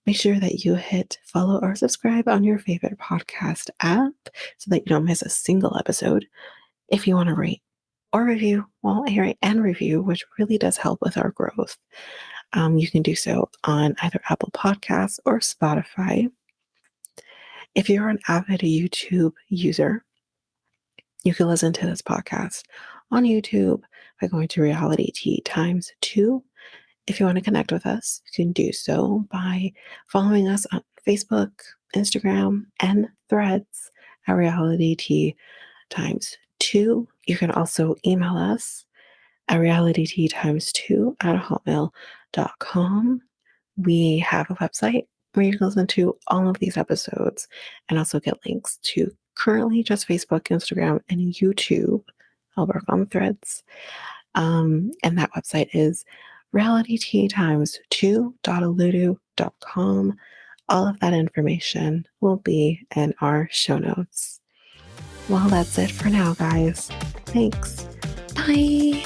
make sure that you hit follow or subscribe on your favorite podcast app so that you don't miss a single episode. If you want to rate or review, well, rate and review, which really does help with our growth. You can do so on either Apple Podcasts or Spotify. If you're an avid YouTube user, you can listen to this podcast on YouTube by going to Reality Tea ×2. If you want to connect with us, you can do so by following us on Facebook, Instagram, and Threads at Reality Tea times 2. You can also email us at realityteatimes2@hotmail.com. We have a website where you can listen to all of these episodes and also get links to currently just Facebook, Instagram, and YouTube. I'll work on Threads. And that website is realityteatimes2.aludu.com. All of that information will be in our show notes. Well, that's it for now, guys. Thanks. Bye.